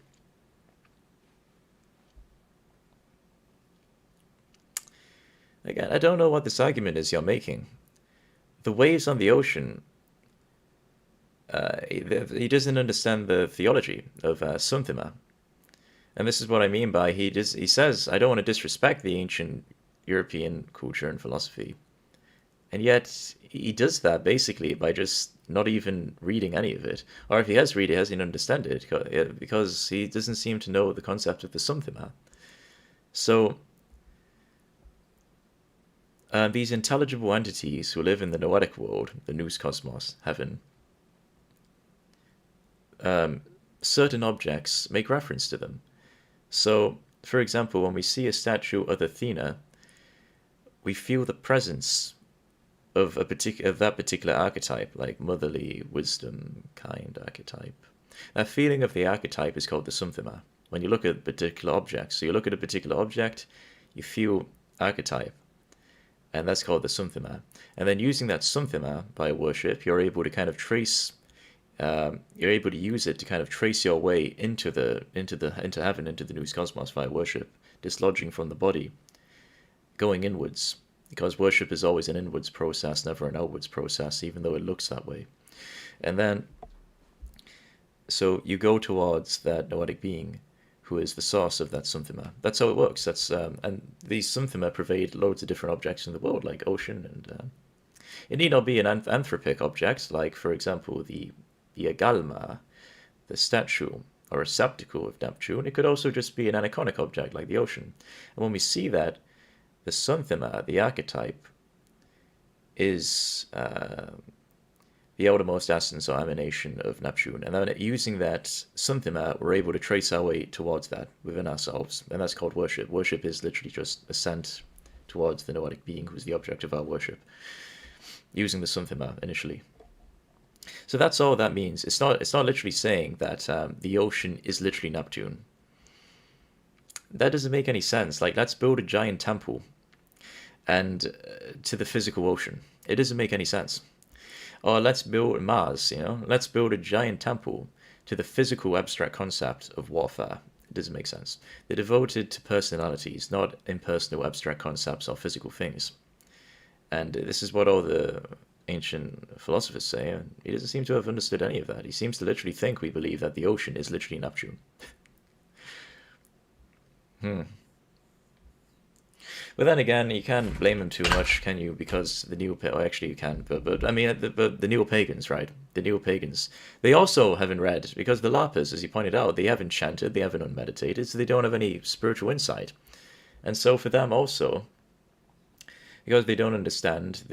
Again, I don't know what this argument is you're making. The waves on the ocean... he doesn't understand the theology of Sunthima. And this is what I mean by he says, I don't want to disrespect the ancient European culture and philosophy. And yet he does that basically by just not even reading any of it. Or if he has read it, he hasn't understood it because he doesn't seem to know the concept of the something. So these intelligible entities who live in the noetic world, the nous cosmos, heaven, certain objects make reference to them. So, for example, when we see a statue of Athena, we feel the presence of that particular archetype, like motherly, wisdom, kind archetype. That feeling of the archetype is called the somethima. When you look at particular objects, so you look at a particular object, you feel archetype, and that's called the somethima. And then using that somethima by worship, you're able to kind of trace. You're able to use it to kind of trace your way into heaven, into the nous cosmos via worship, dislodging from the body, going inwards, because worship is always an inwards process, never an outwards process, even though it looks that way. And then, so you go towards that noetic being, who is the source of that somthima. That's how it works. That's and these somthima pervade loads of different objects in the world, like ocean, and it need not be an anthropic object, like for example the agalma, the statue or receptacle of Neptune. It could also just be an aniconic object like the ocean. And when we see that, the somthima, the archetype, is the outermost essence or emanation of Neptune. And then using that somthima, we're able to trace our way towards that within ourselves. And that's called worship. Worship is literally just ascent towards the noetic being who's the object of our worship, using the somthima initially. So that's all that means. It's not literally saying that the ocean is literally Neptune. That doesn't make any sense. Like, let's build a giant temple and to the physical ocean. It doesn't make any sense. Or let's build Mars, let's build a giant temple to the physical abstract concept of warfare. It doesn't make sense. They're devoted to personalities, not impersonal abstract concepts or physical things. And this is what all the ancient philosophers say, and he doesn't seem to have understood any of that. He seems to literally think we believe that the ocean is literally Neptune. But then again, you can't blame him too much, can you? Because actually you can, but I mean, the neo-pagans, right? The neo-pagans, they also haven't read, because the Lapas, as you pointed out, they haven't chanted, they haven't unmeditated, so they don't have any spiritual insight. And so for them also, because they don't understand,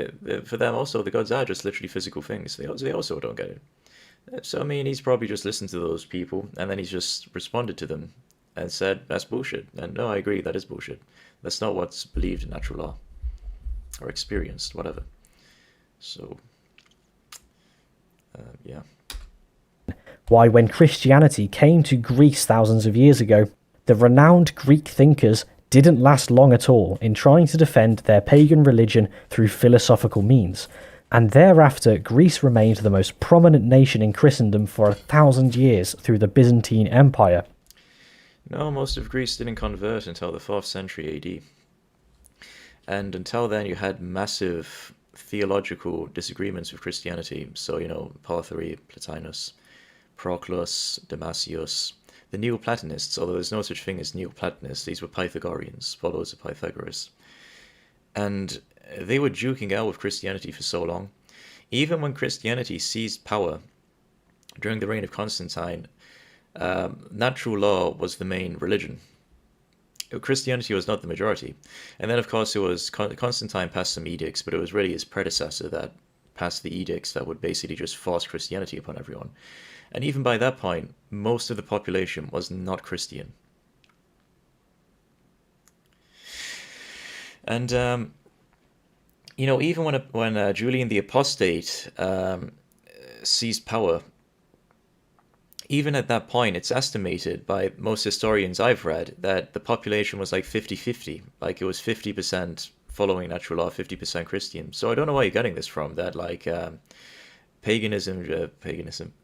for them also, the gods are just literally physical things. They also don't get it. So, I mean, he's probably just listened to those people, and then he's just responded to them and said, that's bullshit. And no, I agree, that is bullshit. That's not what's believed in natural law, or experienced, whatever. So, yeah. Why, when Christianity came to Greece thousands of years ago, the renowned Greek thinkers didn't last long at all in trying to defend their pagan religion through philosophical means, and thereafter Greece remained the most prominent nation in Christendom for 1,000 years through the Byzantine Empire. No, most of Greece didn't convert until the 4th century AD. And until then, you had massive theological disagreements with Christianity. So, Porphyry, Plotinus, Proclus, Damasius, the Neoplatonists, although there's no such thing as Neoplatonists, these were Pythagoreans, followers of Pythagoras. And they were duking out with Christianity for so long. Even when Christianity seized power during the reign of Constantine, natural law was the main religion. Christianity was not the majority. And then, of course, it was Constantine passed some edicts, but it was really his predecessor that passed the edicts that would basically just force Christianity upon everyone. And even by that point, most of the population was not Christian. And, even when Julian the Apostate seized power, even at that point, it's estimated by most historians I've read that the population was like 50-50. Like, it was 50% following natural law, 50% Christian. So I don't know where you're getting this from, that like paganism,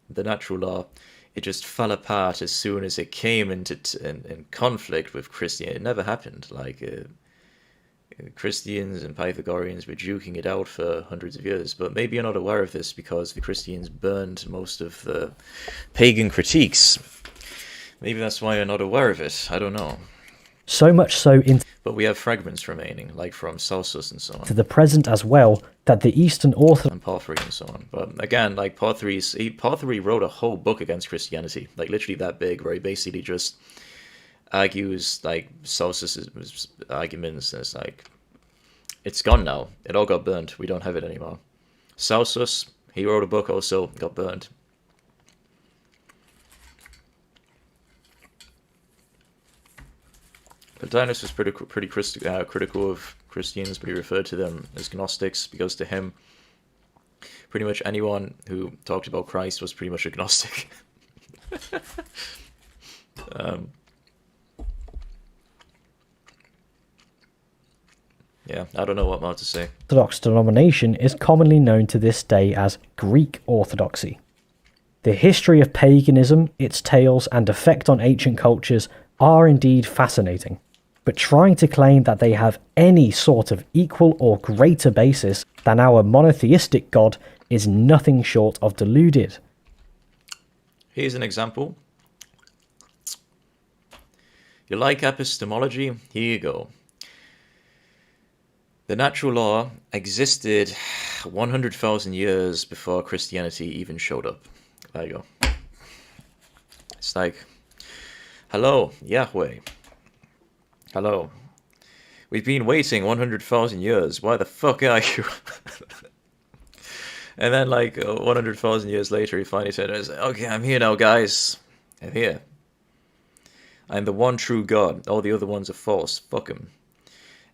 the natural law, it just fell apart as soon as it came into in conflict with Christianity. It never happened. Like, Christians and Pythagoreans were duking it out for hundreds of years, but maybe you're not aware of this because the Christians burned most of the pagan critiques. Maybe that's why you're not aware of it. I don't know. So much so into But we have fragments remaining, like from Celsus and so on, the present as well, that the Eastern Orthodox and Porphyry and so on. But again, like Porphyry wrote a whole book against Christianity, like literally that big, where he basically just argues like Celsus's arguments, and it's like, it's gone now. It all got burned. We don't have it anymore. Celsus, he wrote a book also, got burned. Plotinus was pretty critical of Christians, but he referred to them as Gnostics because to him, pretty much anyone who talked about Christ was pretty much agnostic. Yeah, I don't know what more to say. Orthodox denomination is commonly known to this day as Greek Orthodoxy. The history of paganism, its tales and effect on ancient cultures are indeed fascinating, but trying to claim that they have any sort of equal or greater basis than our monotheistic God is nothing short of deluded. Here's an example. You like epistemology? Here you go. The natural law existed 100,000 years before Christianity even showed up. There you go. It's like, hello, Yahweh. Hello. We've been waiting 100,000 years. Why the fuck are you? And then, like, 100,000 years later, he finally said, okay, I'm here now, guys. I'm here. I'm the one true God. All the other ones are false. Fuck them.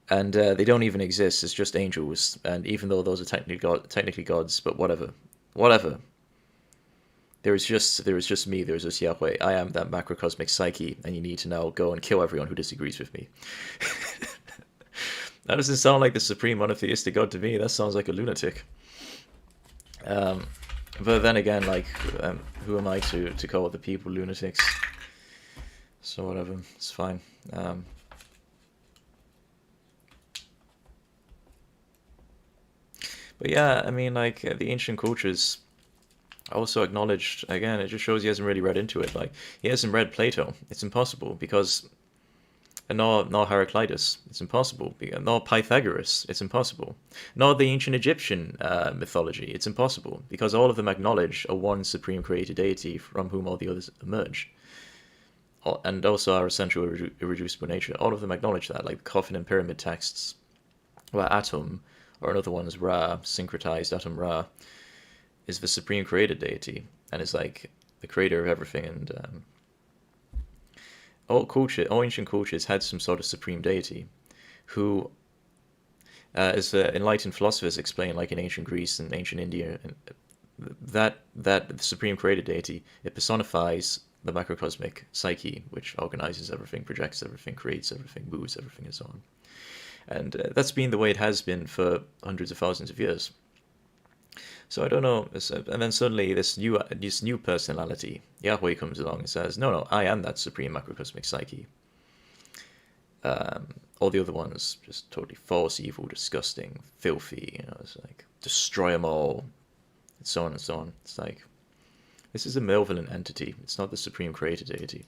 And they don't even exist. It's just angels. And even though those are technically gods, but whatever. Whatever. There is just me. There is just Yahweh. I am that macrocosmic psyche, and you need to now go and kill everyone who disagrees with me. That doesn't sound like the supreme monotheistic God to me. That sounds like a lunatic. But then again, like, who am I to call the people lunatics? So whatever, it's fine. But yeah, I mean, like, the ancient cultures also acknowledged, again, it just shows he hasn't really read into it. Like, he hasn't read Plato. It's impossible, because, nor Heraclitus, it's impossible. Nor Pythagoras, it's impossible. Nor the ancient Egyptian mythology, it's impossible, because all of them acknowledge a one supreme created deity from whom all the others emerge. And also our essential irreducible nature. All of them acknowledge that, like the coffin and pyramid texts, where Atum, or another one is Ra, syncretized Atum Ra, is the supreme created deity, and is like the creator of everything. And all ancient cultures had some sort of supreme deity, who, as enlightened philosophers explain, like in ancient Greece and ancient India, that supreme created deity, it personifies the macrocosmic psyche, which organizes everything, projects everything, creates everything, moves everything, and so on. And that's been the way it has been for hundreds of thousands of years. So I don't know. And then suddenly this new personality, Yahweh, comes along and says, no, I am that supreme macrocosmic psyche. All the other ones just totally false, evil, disgusting, filthy. It's like, destroy them all, and so on and so on. It's like, this is a malevolent entity. It's not the supreme creator deity.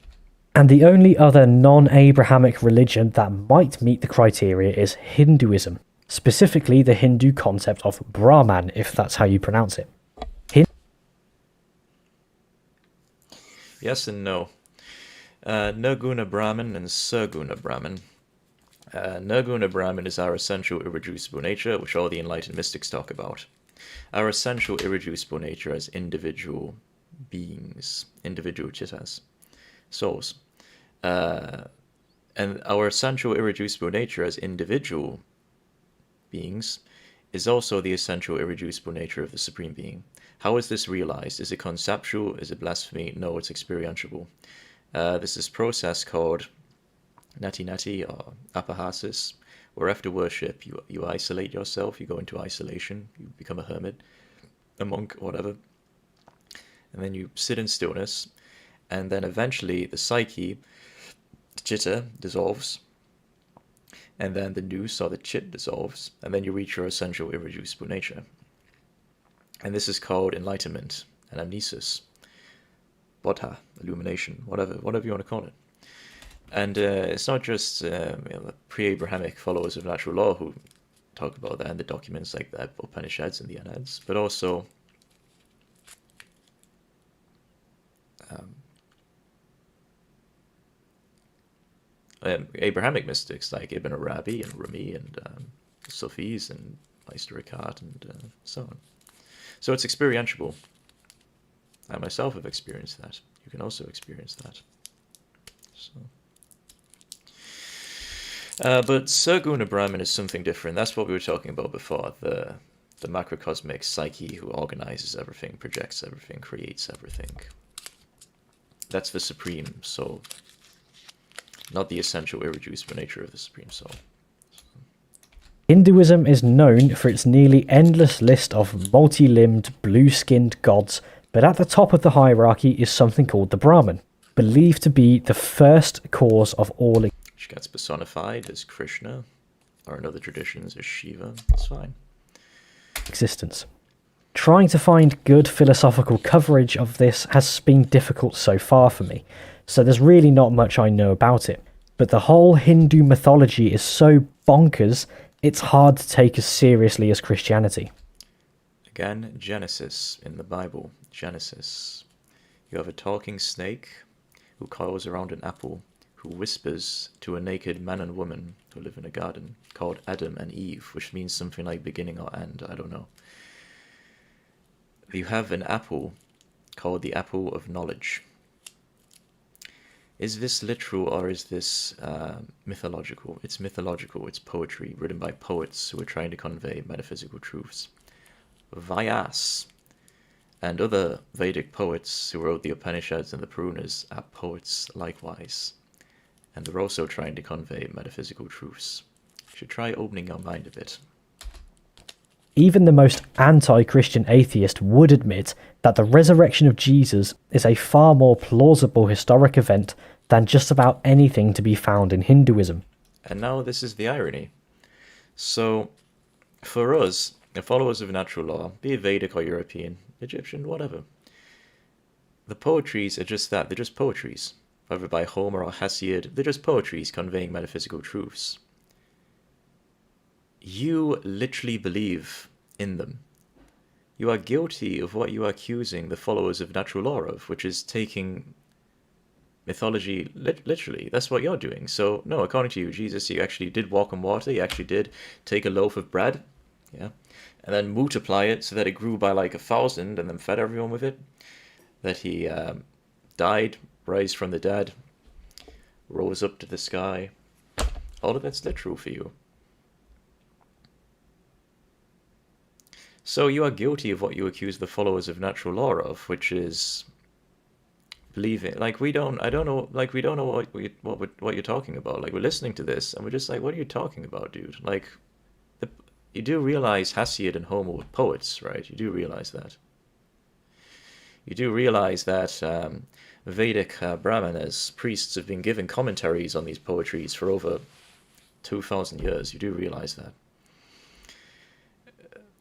And the only other non-Abrahamic religion that might meet the criteria is Hinduism, specifically the Hindu concept of Brahman, if that's how you pronounce it. Yes and no. Nirguna Brahman and Surguna Brahman. Nirguna Brahman is our essential irreducible nature, which all the enlightened mystics talk about. Our essential irreducible nature as individual beings, individual chittas, souls. And our essential irreducible nature as individual beings is also the essential irreducible nature of the Supreme Being. How is this realized? Is it conceptual? Is it blasphemy? No, it's experiential. There's this process called neti or apahasis, where after worship you isolate yourself, you go into isolation, you become a hermit, a monk, whatever, and then you sit in stillness, and then eventually the psyche, the chitta, dissolves, and then the nous or the chit dissolves, and then you reach your essential irreducible nature. And this is called enlightenment, and amnesis, bodha, illumination, whatever you want to call it. And it's not just the pre-Abrahamic followers of natural law who talk about that in the documents like the Upanishads and the Anads, but also Abrahamic mystics like Ibn Arabi and Rumi and Sufis and Meister Eckhart and so on. So it's experiential. I myself have experienced that. You can also experience that. So. But Sarguna Brahman is something different. That's what we were talking about before. The macrocosmic psyche who organizes everything, projects everything, creates everything. That's the supreme soul. Not the essential, irreducible nature of the supreme soul. Hinduism is known for its nearly endless list of multi-limbed, blue-skinned gods, but at the top of the hierarchy is something called the Brahman, believed to be the first cause of all. Which gets personified as Krishna, or in other traditions as Shiva. It's fine. Existence. Trying to find good philosophical coverage of this has been difficult so far for me, so there's really not much I know about it. But the whole Hindu mythology is so bonkers, it's hard to take as seriously as Christianity. Again, Genesis in the Bible. Genesis. You have a talking snake who coils around an apple, who whispers to a naked man and woman who live in a garden, called Adam and Eve, which means something like beginning or end, I don't know. You have an apple called the apple of knowledge. Is this literal or is this mythological? It's mythological, it's poetry, written by poets who are trying to convey metaphysical truths. Vyas and other Vedic poets who wrote the Upanishads and the Puranas are poets likewise. And they're also trying to convey metaphysical truths. You should try opening your mind a bit. Even the most anti-Christian atheist would admit that the resurrection of Jesus is a far more plausible historic event than just about anything to be found in Hinduism. And now this is the irony. So, for us, the followers of natural law, be it Vedic or European, Egyptian, whatever, the poetries are just that, they're just poetries. Whether by Homer or Hesiod, they're just poetries conveying metaphysical truths. You literally believe in them. You are guilty of what you are accusing the followers of natural law of, which is taking mythology literally. That's what you're doing. So, no, according to you, Jesus, you actually did walk on water. You actually did take a loaf of bread, yeah, and then multiply it so that it grew by like 1,000 and then fed everyone with it. That he died, raised from the dead, rose up to the sky. All of that's literal for you. So you are guilty of what you accuse the followers of natural law of, which is believing. Like we don't know what you're talking about. Like we're listening to this and we're just like, what are you talking about, dude? Like, you do realize Hesiod and Homer were poets, right? You do realize that. You do realize that Vedic Brahmanas, priests, have been given commentaries on these poetries for over 2,000 years. You do realize that.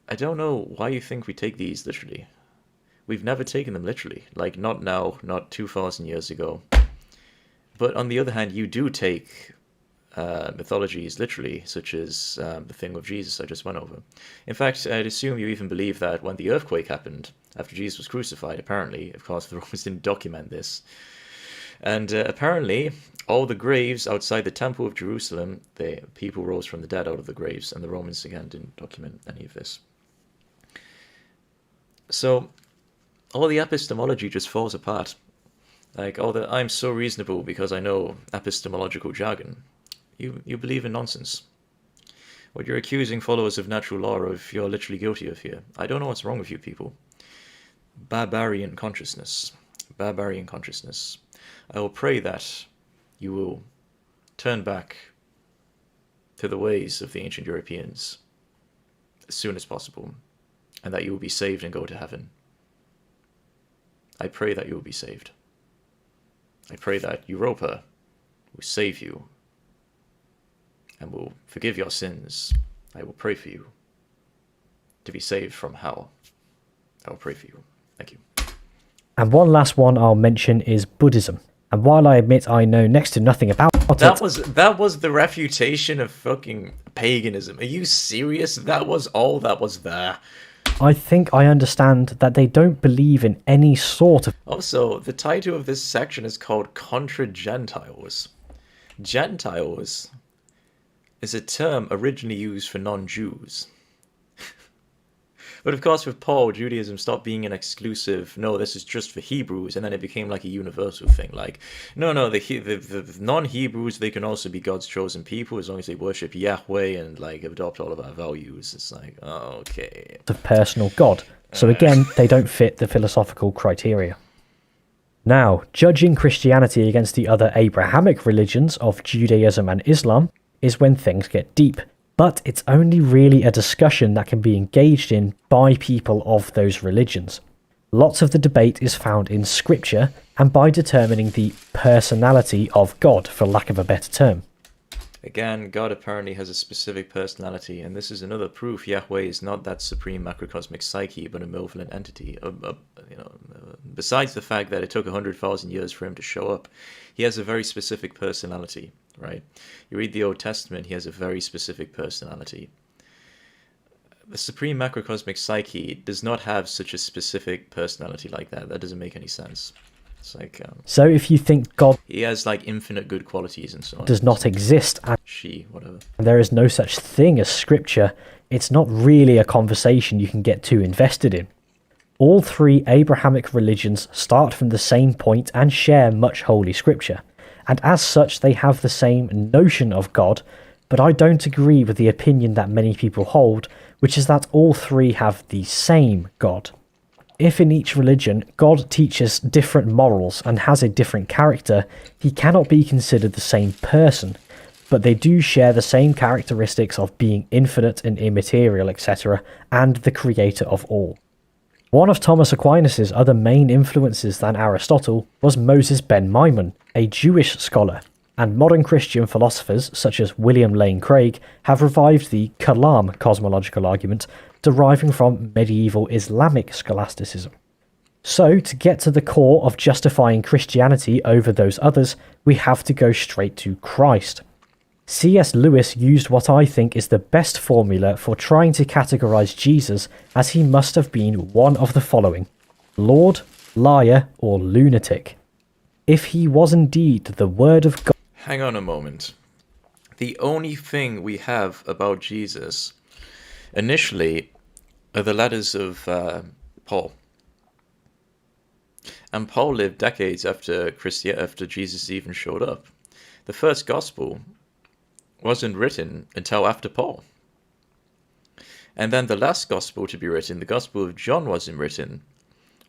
I don't know why you think we take these literally. We've never taken them literally. Like, not now, not 2,000 years ago. But on the other hand, you do take mythologies literally, such as the thing with Jesus I just went over. In fact, I'd assume you even believe that when the earthquake happened, after Jesus was crucified, apparently, of course, the Romans didn't document this. And apparently, all the graves outside the Temple of Jerusalem, people rose from the dead out of the graves, and the Romans, again, didn't document any of this. So, all the epistemology just falls apart. Like, I'm so reasonable because I know epistemological jargon. You believe in nonsense. What you're accusing followers of natural law of, you're literally guilty of here. I don't know what's wrong with you people. Barbarian consciousness. Barbarian consciousness. I will pray that you will turn back to the ways of the ancient Europeans as soon as possible, and that you will be saved and go to heaven. I pray that you will be saved. I pray that Europa will save you and will forgive your sins. I will pray for you to be saved from hell. I will pray for you. Thank you. And one last one I'll mention is Buddhism. And while I admit I know next to nothing about That was the refutation of fucking paganism. Are you serious? That was all that was there. I think I understand that they don't believe in any sort of... Also, the title of this section is called Contra Gentiles. Gentiles is a term originally used for non-Jews. But of course, with Paul, Judaism stopped being an exclusive, no, this is just for Hebrews, and then it became like a universal thing. Like, no, the non-Hebrews, they can also be God's chosen people as long as they worship Yahweh and like adopt all of our values. It's like, okay. ...of personal God. So again, they don't fit the philosophical criteria. Now, judging Christianity against the other Abrahamic religions of Judaism and Islam is when things get deep. But it's only really a discussion that can be engaged in by people of those religions. Lots of the debate is found in scripture and by determining the personality of God, for lack of a better term. Again, God apparently has a specific personality, and this is another proof Yahweh is not that supreme macrocosmic psyche, but a malevolent entity. Besides the fact that it took 100,000 years for him to show up, he has a very specific personality, right? You read the Old Testament, he has a very specific personality. The supreme macrocosmic psyche does not have such a specific personality like that. That doesn't make any sense. It's like, so if you think God he has like infinite good qualities and so on, does not exist and whatever, there is no such thing as scripture, it's not really a conversation you can get too invested in. All three Abrahamic religions start from the same point and share much holy scripture, and as such they have the same notion of God, but I don't agree with the opinion that many people hold, which is that all three have the same God. If in each religion God teaches different morals and has a different character, he cannot be considered the same person, but they do share the same characteristics of being infinite and immaterial, etc., and the creator of all. One of Thomas Aquinas' other main influences than Aristotle was Moses ben Maimon, a Jewish scholar, and modern Christian philosophers such as William Lane Craig have revived the Kalam cosmological argument deriving from medieval Islamic scholasticism. So, to get to the core of justifying Christianity over those others, we have to go straight to Christ. C.S. Lewis used what I think is the best formula for trying to categorize Jesus, as he must have been one of the following: Lord, liar, or lunatic. If he was indeed the Word of God... Hang on a moment. The only thing we have about Jesus initially are the letters of Paul. And Paul lived decades after Jesus even showed up. The first gospel wasn't written until after Paul. And then the last gospel to be written, the Gospel of John, wasn't written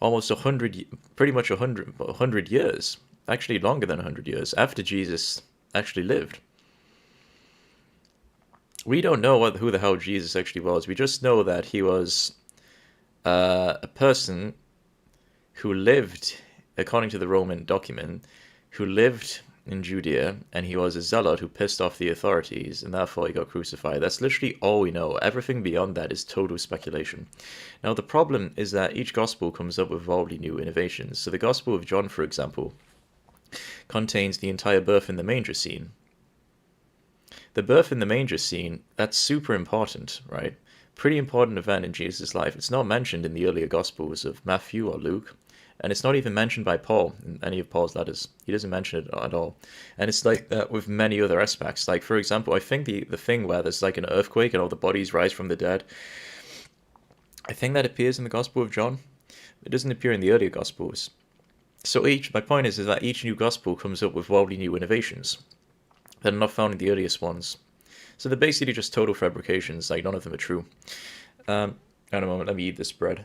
almost 100 years, actually longer than 100 years, after Jesus actually lived. We don't know who the hell Jesus actually was. We just know that he was a person who lived, according to the Roman document, who lived in Judea, and he was a zealot who pissed off the authorities, and therefore he got crucified. That's literally all we know. Everything beyond that is total speculation. Now, the problem is that each gospel comes up with wildly new innovations. So the Gospel of John, for example, contains the entire birth in the manger scene. The birth in the manger scene, that's super important, right? Pretty important event in Jesus' life. It's not mentioned in the earlier Gospels of Matthew or Luke, and it's not even mentioned by Paul in any of Paul's letters. He doesn't mention it at all. And it's like that with many other aspects. Like, for example, I think the thing where there's like an earthquake and all the bodies rise from the dead, I think that appears in the Gospel of John. It doesn't appear in the earlier Gospels. So my point is that each new Gospel comes up with wildly new innovations that are not found in the earliest ones. So they're basically just total fabrications, like none of them are true. Hang on a moment, let me eat this bread.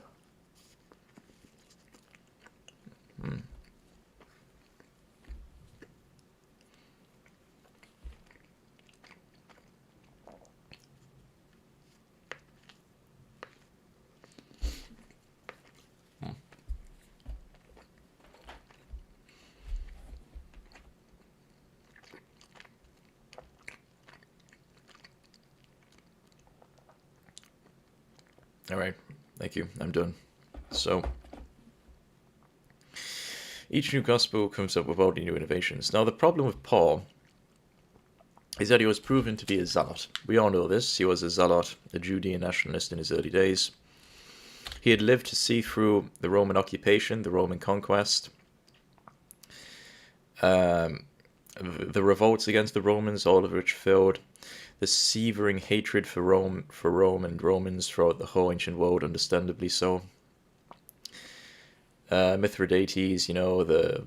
Alright, thank you, I'm done. So, each new gospel comes up with wildly new innovations. Now, the problem with Paul is that he was proven to be a zealot. We all know this. He was a zealot, a Judean nationalist in his early days. He had lived to see through the Roman occupation, the Roman conquest, the revolts against the Romans, all of which failed, the severing hatred for Rome and Romans throughout the whole ancient world, understandably so. Mithridates, you know, the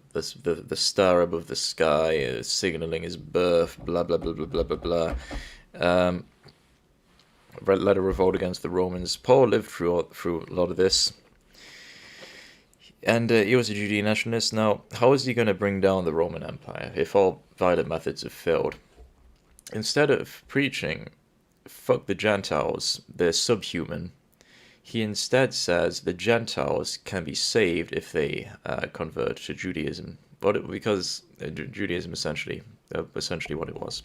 star above the sky, signaling his birth, blah blah blah blah blah blah blah. Led a revolt against the Romans. Paul lived through a lot of this, and he was a Judean nationalist. Now, how is he going to bring down the Roman Empire if all violent methods have failed? Instead of preaching, fuck the Gentiles, they're subhuman, he instead says the Gentiles can be saved if they convert to Judaism, because Judaism essentially what it was.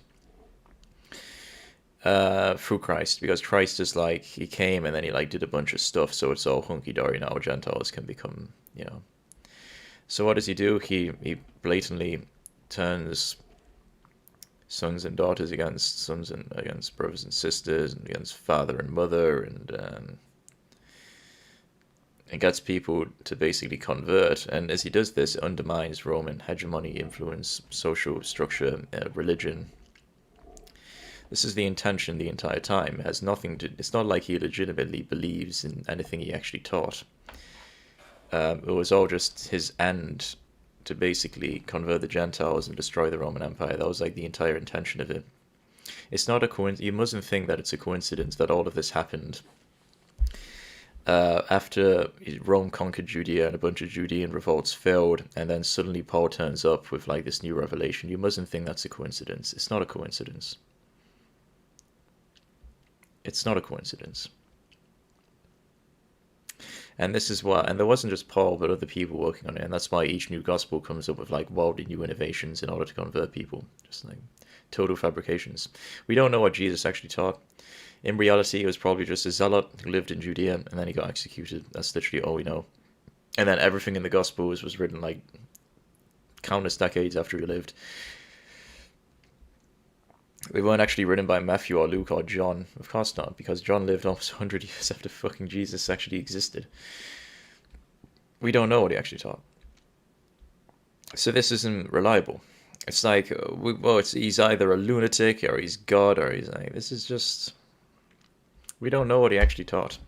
Through Christ, because Christ is like, he came and then he like did a bunch of stuff, so it's all hunky-dory now, Gentiles can become, you know. So what does he do? He blatantly turns sons and daughters against against brothers and sisters, and against father and mother, and gets people to basically convert. And as he does this, it undermines Roman hegemony, influence, social structure, religion. This is the intention the entire time. It has nothing to. It's not like he legitimately believes in anything he actually taught. It was all just his end to basically convert the Gentiles and destroy the Roman Empire. That was like the entire intention of it. It's not a coincidence. You mustn't think that it's a coincidence that all of this happened after Rome conquered Judea and a bunch of Judean revolts failed, and then suddenly Paul turns up with like this new revelation. You mustn't think that's a coincidence. It's not a coincidence. It's not a coincidence. And this is why, and there wasn't just Paul, but other people working on it, and that's why each new gospel comes up with like wildly new innovations in order to convert people, just like total fabrications. We don't know what Jesus actually taught. In reality, he was probably just a zealot who lived in Judea, and then he got executed. That's literally all we know. And then everything in the Gospels was written like countless decades after he lived. They weren't actually written by Matthew or Luke or John. Of course not, because John lived almost 100 years after fucking Jesus actually existed. We don't know what he actually taught. So this isn't reliable. It's like, he's either a lunatic or he's God, or he's like, this is just... We don't know what he actually taught.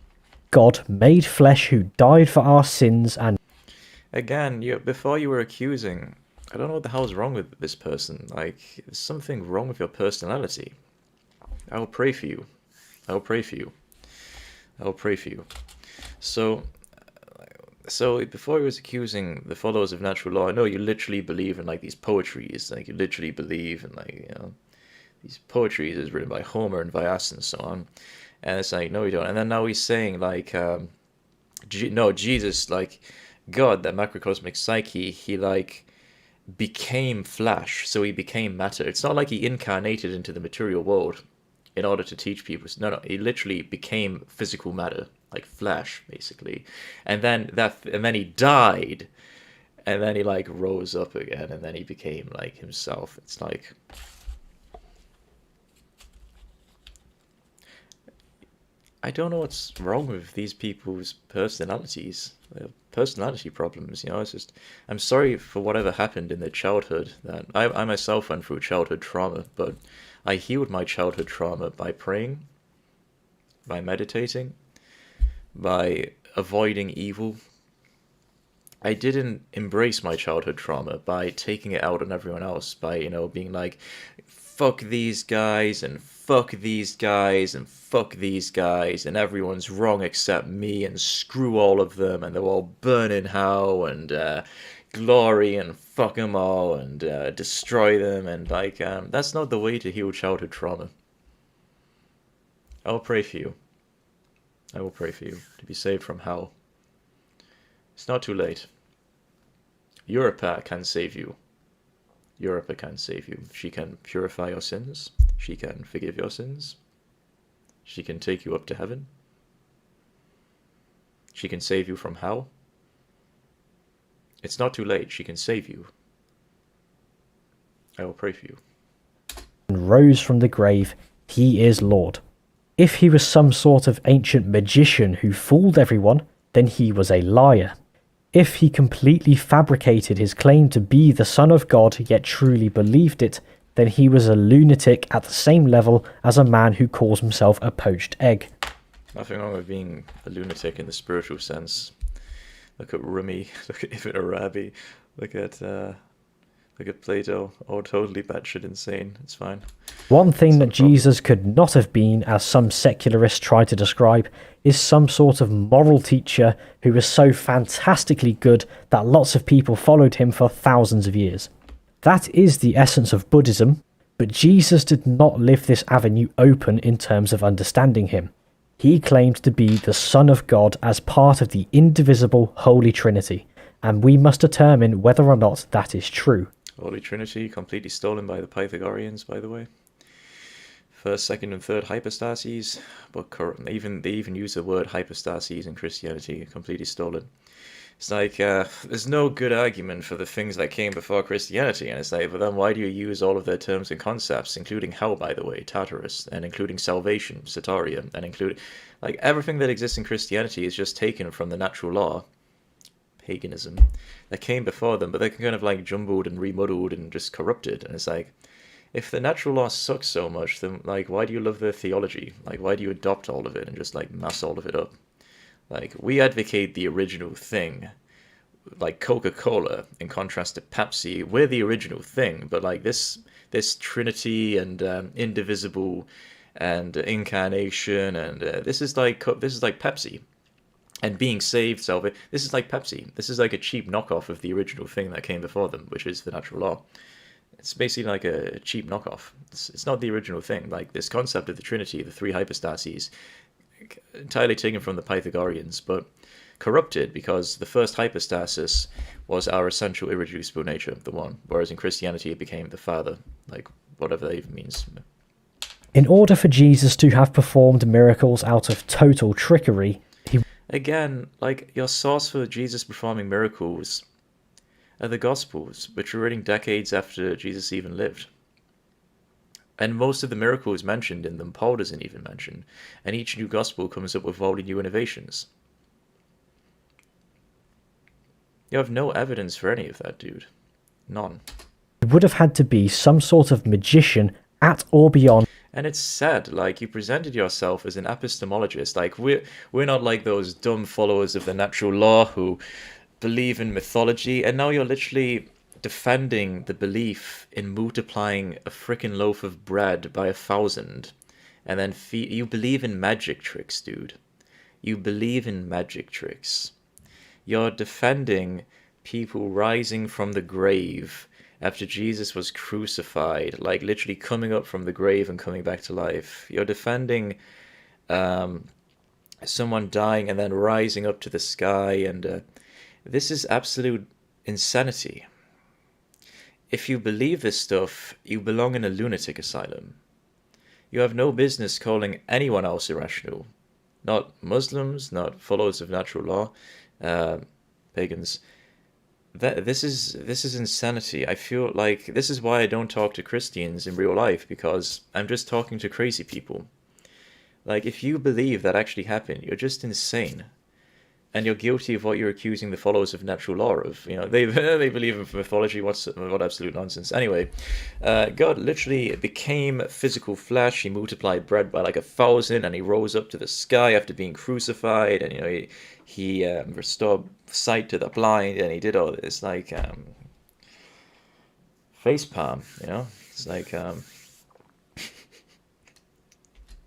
God made flesh who died for our sins and... Again, before you were accusing... I don't know what the hell's wrong with this person. Like, there's something wrong with your personality. I will pray for you. I will pray for you. I will pray for you. So before he was accusing the followers of natural law, I know you literally believe in like these poetries. Like, you literally believe in like, you know, these poetries is written by Homer and Vyas and so on. And it's like, no, you don't. And then now he's saying like, no, Jesus, like God, that macrocosmic psyche, he like became flesh, so he became matter. It's not like he incarnated into the material world in order to teach people. No, he literally became physical matter, like flesh, basically. And then he died, and then he like rose up again, and then he became like himself. It's like, I don't know what's wrong with these people's personalities. They have personality problems, you know. It's just, I'm sorry for whatever happened in their childhood. That I myself went through childhood trauma, but I healed my childhood trauma by praying, by meditating, by avoiding evil. I didn't embrace my childhood trauma by taking it out on everyone else, by, you know, being like, fuck these guys, and fuck these guys, and fuck these guys, and everyone's wrong except me, and screw all of them, and they'll all burn in hell, and glory, and fuck them all, and destroy them, and like, that's not the way to heal childhood trauma. I will pray for you. I will pray for you to be saved from hell. It's not too late. Europa can save you. Europa can save you. She can purify your sins. She can forgive your sins. She can take you up to heaven. She can save you from hell. It's not too late. She can save you. I will pray for you. rose from the grave, he is Lord. If he was some sort of ancient magician who fooled everyone, then he was a liar. If he completely fabricated his claim to be the Son of God yet truly believed it, then he was a lunatic at the same level as a man who calls himself a poached egg. Nothing wrong with being a lunatic in the spiritual sense. Look at Rumi, look at Ibn Arabi, look at Plato, all totally batshit insane. It's fine. One thing that Jesus could not have been, as some secularists try to describe, is some sort of moral teacher who was so fantastically good that lots of people followed him for thousands of years. That is the essence of Buddhism, but Jesus did not leave this avenue open in terms of understanding him. He claimed to be the Son of God as part of the indivisible Holy Trinity, and we must determine whether or not that is true. Holy Trinity, completely stolen by the Pythagoreans, by the way. First, second, and third hypostases, but they even use the word hypostases in Christianity, completely stolen. It's like, there's no good argument for the things that came before Christianity, and it's like, but then why do you use all of their terms and concepts, including hell, by the way, Tartarus, and including salvation, Soteria, and including, like, everything that exists in Christianity is just taken from the natural law, paganism, that came before them, but they're kind of like jumbled and remuddled and just corrupted, and it's like, if the natural law sucks so much, then, like, why do you love their theology? Like, why do you adopt all of it and just, like, mass all of it up? Like, we advocate the original thing, like Coca-Cola, in contrast to Pepsi. We're the original thing, but like this Trinity and indivisible and incarnation, and this is like Pepsi, and being saved, this is like Pepsi. This is like a cheap knockoff of the original thing that came before them, which is the natural law. It's basically like a cheap knockoff. It's not the original thing. Like this concept of the Trinity, the three hypostases, entirely taken from the Pythagoreans, but corrupted because the first hypostasis was our essential irreducible nature, the one, whereas in Christianity it became the Father, like whatever that even means. In order for Jesus to have performed miracles out of total trickery, Again, like, your source for Jesus performing miracles are the Gospels, which were written decades after Jesus even lived. And most of the miracles mentioned in them, Paul doesn't even mention. And each new gospel comes up with wholly new innovations. You have no evidence for any of that, dude. None. It would have had to be some sort of magician at or beyond. And it's sad, like, you presented yourself as an epistemologist. Like, we're not like those dumb followers of the natural law who believe in mythology, and now you're literally defending the belief in multiplying a frickin' loaf of bread by 1,000, and then you believe in magic tricks, dude. You believe in magic tricks. You're defending people rising from the grave after Jesus was crucified, like literally coming up from the grave and coming back to life. You're defending someone dying and then rising up to the sky, and this is absolute insanity. If you believe this stuff, you belong in a lunatic asylum. You have no business calling anyone else irrational. Not Muslims, not followers of natural law, pagans. This is insanity. I feel like this is why I don't talk to Christians in real life, because I'm just talking to crazy people. Like, if you believe that actually happened, you're just insane. And you're guilty of what you're accusing the followers of natural law of. You know, they believe in mythology. What absolute nonsense. Anyway, God literally became physical flesh. He multiplied bread by like 1,000, and he rose up to the sky after being crucified. And you know, he restored sight to the blind, and he did all this like facepalm. You know, it's like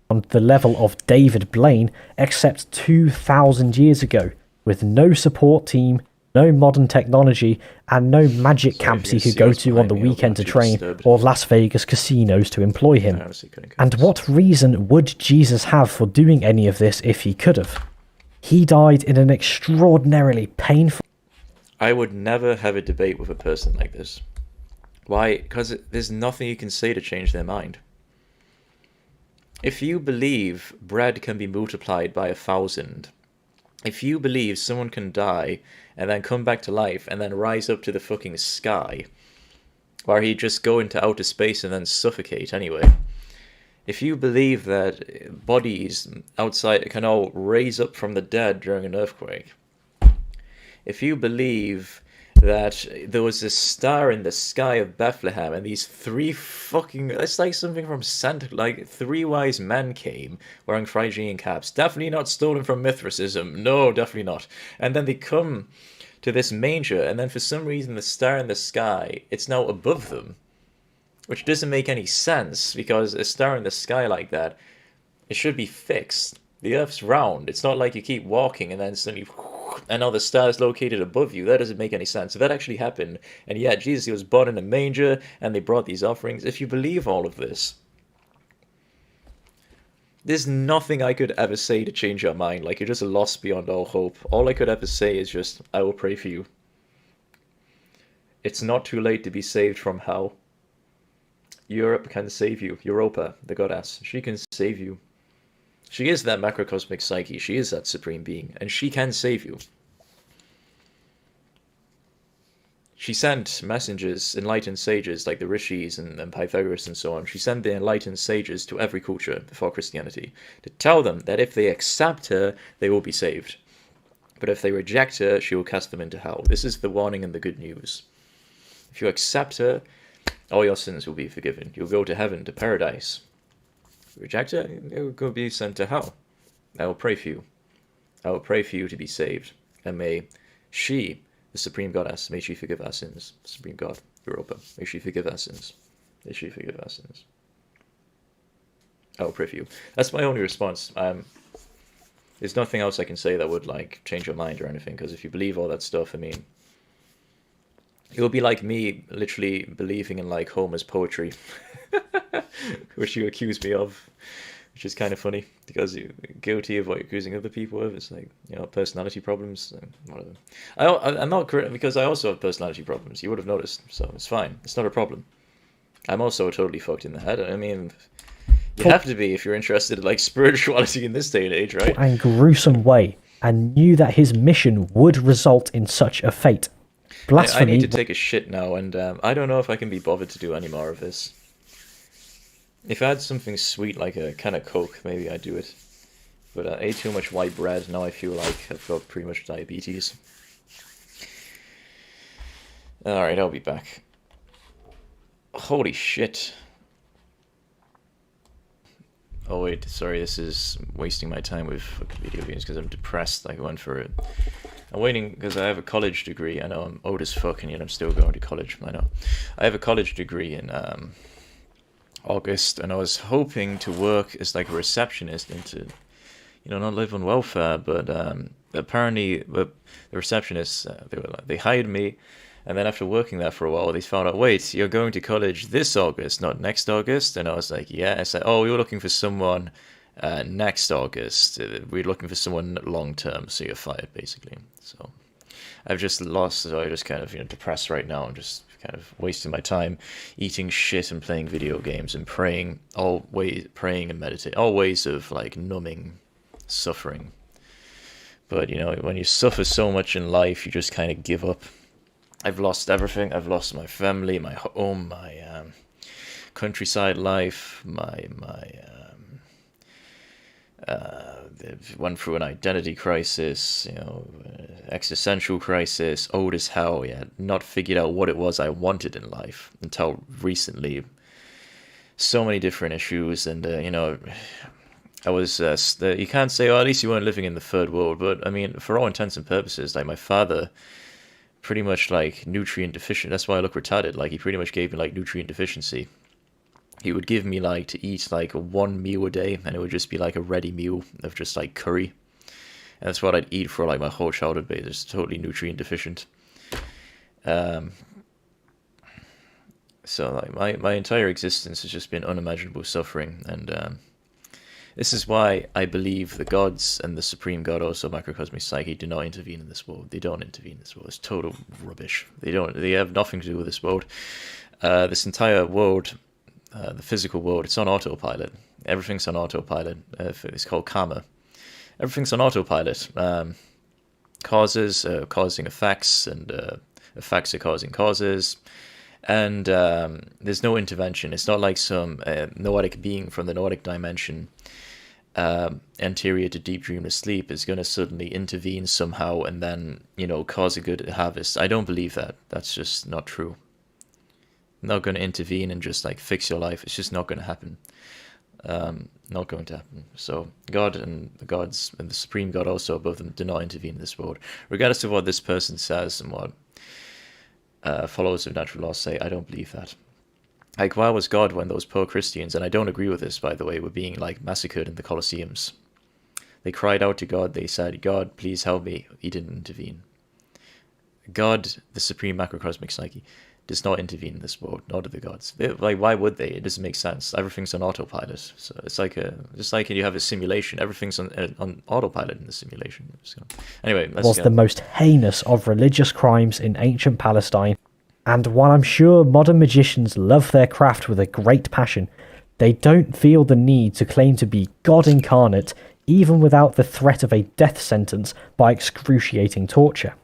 on the level of David Blaine, except 2,000 years ago, with no support team, no modern technology, and no magic camps he could go to on the weekend to train, or Las Vegas casinos to employ him. And what reason would Jesus have for doing any of this if he could have? He died in an extraordinarily painful... I would never have a debate with a person like this. Why? Because there's nothing you can say to change their mind. If you believe bread can be multiplied by 1,000, if you believe someone can die and then come back to life and then rise up to the fucking sky, where he'd just go into outer space and then suffocate anyway. If you believe that bodies outside can all raise up from the dead during an earthquake, if you believe that there was a star in the sky of Bethlehem and these three fucking, it's like something from Santa, like three wise men came wearing Phrygian caps, definitely not stolen from Mithraism, no, definitely not, and then they come to this manger, and then for some reason the star in the sky, it's now above them, which doesn't make any sense, because a star in the sky like that, it should be fixed. The Earth's round. It's not like you keep walking and then suddenly, and now the star is located above you. That doesn't make any sense. If that actually happened, and yeah, Jesus, he was born in a manger, and they brought these offerings, if you believe all of this, there's nothing I could ever say to change your mind. Like, you're just lost beyond all hope. All I could ever say is just, I will pray for you. It's not too late to be saved from hell. Europe can save you. Europa, the goddess, she can save you. She is that macrocosmic psyche. She is that supreme being, and she can save you. She sent messengers, enlightened sages like the Rishis and Pythagoras and so on. She sent the enlightened sages to every culture before Christianity to tell them that if they accept her, they will be saved. But if they reject her, she will cast them into hell. This is the warning and the good news. If you accept her, all your sins will be forgiven. You'll go to heaven, to paradise. If you reject her, you'll go be sent to hell. I will pray for you. I will pray for you to be saved. And may she, the Supreme Goddess, may she forgive our sins. Supreme God, Europa, may she forgive our sins. May she forgive our sins. I will pray for you. That's my only response. There's nothing else I can say that would, like, change your mind or anything, because if you believe all that stuff, I mean, it would be like me literally believing in, like, Homer's poetry, which you accuse me of, which is kind of funny, because you're guilty of what you're accusing other people of. It's like, you know, personality problems, whatever. I'm not correct, because I also have personality problems. You would have noticed, so it's fine. It's not a problem. I'm also totally fucked in the head. I mean, you have to be if you're interested in, like, spirituality in this day and age, right? And gruesome way, and knew that his mission would result in such a fate. Blasphemy. I need to take a shit now, and I don't know if I can be bothered to do any more of this. If I had something sweet like a can of Coke, maybe I'd do it. But I ate too much white bread, now I feel like I've got pretty much diabetes. Alright, I'll be back. Holy shit. Oh wait, sorry, this is wasting my time with fucking video games because I'm depressed. Like, I went for it. I'm waiting because I have a college degree. I know I'm old as fuck and yet I'm still going to college. I know. I have a college degree in August, and I was hoping to work as like a receptionist and to, you know, not live on welfare. But apparently, the receptionists they hired me, and then after working there for a while, they found out, wait, you're going to college this August, not next August. And I was like, yeah. I said, oh, we were looking for someone next August. We're looking for someone long term, so you're fired, basically. So I've just lost, so I'm just kind of, you know, depressed right now. I'm just kind of wasting my time eating shit and playing video games and praying, praying and meditating, all ways of like numbing suffering. But you know, when you suffer so much in life, you just kind of give up. I've lost everything. I've lost my family, my home, my countryside life, went through an identity crisis, you know, existential crisis, old as hell, yeah, not figured out what it was I wanted in life until recently. So many different issues, and, you know, I was, you can't say, oh, at least you weren't living in the third world, but, I mean, for all intents and purposes, like, my father, pretty much, like, nutrient deficient, that's why I look retarded, like, he pretty much gave me, like, nutrient deficiency. He would give me, like, to eat, like, one meal a day, and it would just be, like, a ready meal of just, like, curry. And that's what I'd eat for, like, my whole childhood, but it's totally nutrient deficient. So, like, my entire existence has just been unimaginable suffering, and this is why I believe the gods and the supreme god, also macrocosmic psyche, do not intervene in this world. They don't intervene in this world. It's total rubbish. They have nothing to do with this world. This entire world, the physical world, it's on autopilot. Everything's on autopilot. It's called karma. Everything's on autopilot. Causes causing effects, and effects are causing causes. And there's no intervention. It's not like some noetic being from the noetic dimension anterior to deep dreamless sleep is going to suddenly intervene somehow and then, cause a good harvest. I don't believe that. That's just not true. Not going to intervene and just like fix your life. It's just not going to happen. Not going to happen. So God and the gods and the supreme God also above them do not intervene in this world. Regardless of what this person says and what followers of natural law say, I don't believe that. Like, why was God when those poor Christians, and I don't agree with this, by the way, were being, like, massacred in the Colosseums? They cried out to God. They said, God, please help me. He didn't intervene. God, the supreme macrocosmic psyche, does not intervene in this world, nor do the gods. Why would they? It doesn't make sense. Everything's on autopilot. So it's like just like you have a simulation, everything's on autopilot in the simulation. So, anyway, was the most heinous of religious crimes in ancient Palestine. And while I'm sure modern magicians love their craft with a great passion, they don't feel the need to claim to be God incarnate, even without the threat of a death sentence by excruciating torture.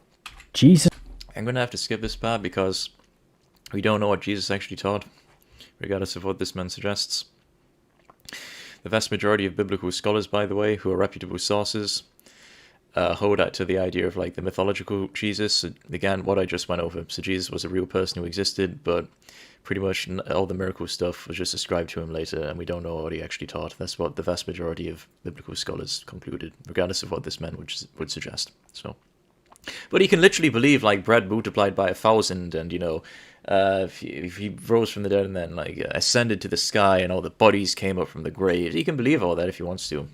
Jesus... I'm going to have to skip this part because we don't know what Jesus actually taught, regardless of what this man suggests. The vast majority of biblical scholars, by the way, who are reputable sources, hold out to the idea of like the mythological Jesus. So, again, what I just went over. So Jesus was a real person who existed, but pretty much all the miracle stuff was just ascribed to him later, and we don't know what he actually taught. That's what the vast majority of biblical scholars concluded, regardless of what this man would suggest. So, but he can literally believe like bread multiplied by 1,000, and if he rose from the dead and then like ascended to the sky, and all the bodies came up from the grave. He can believe all that if he wants to.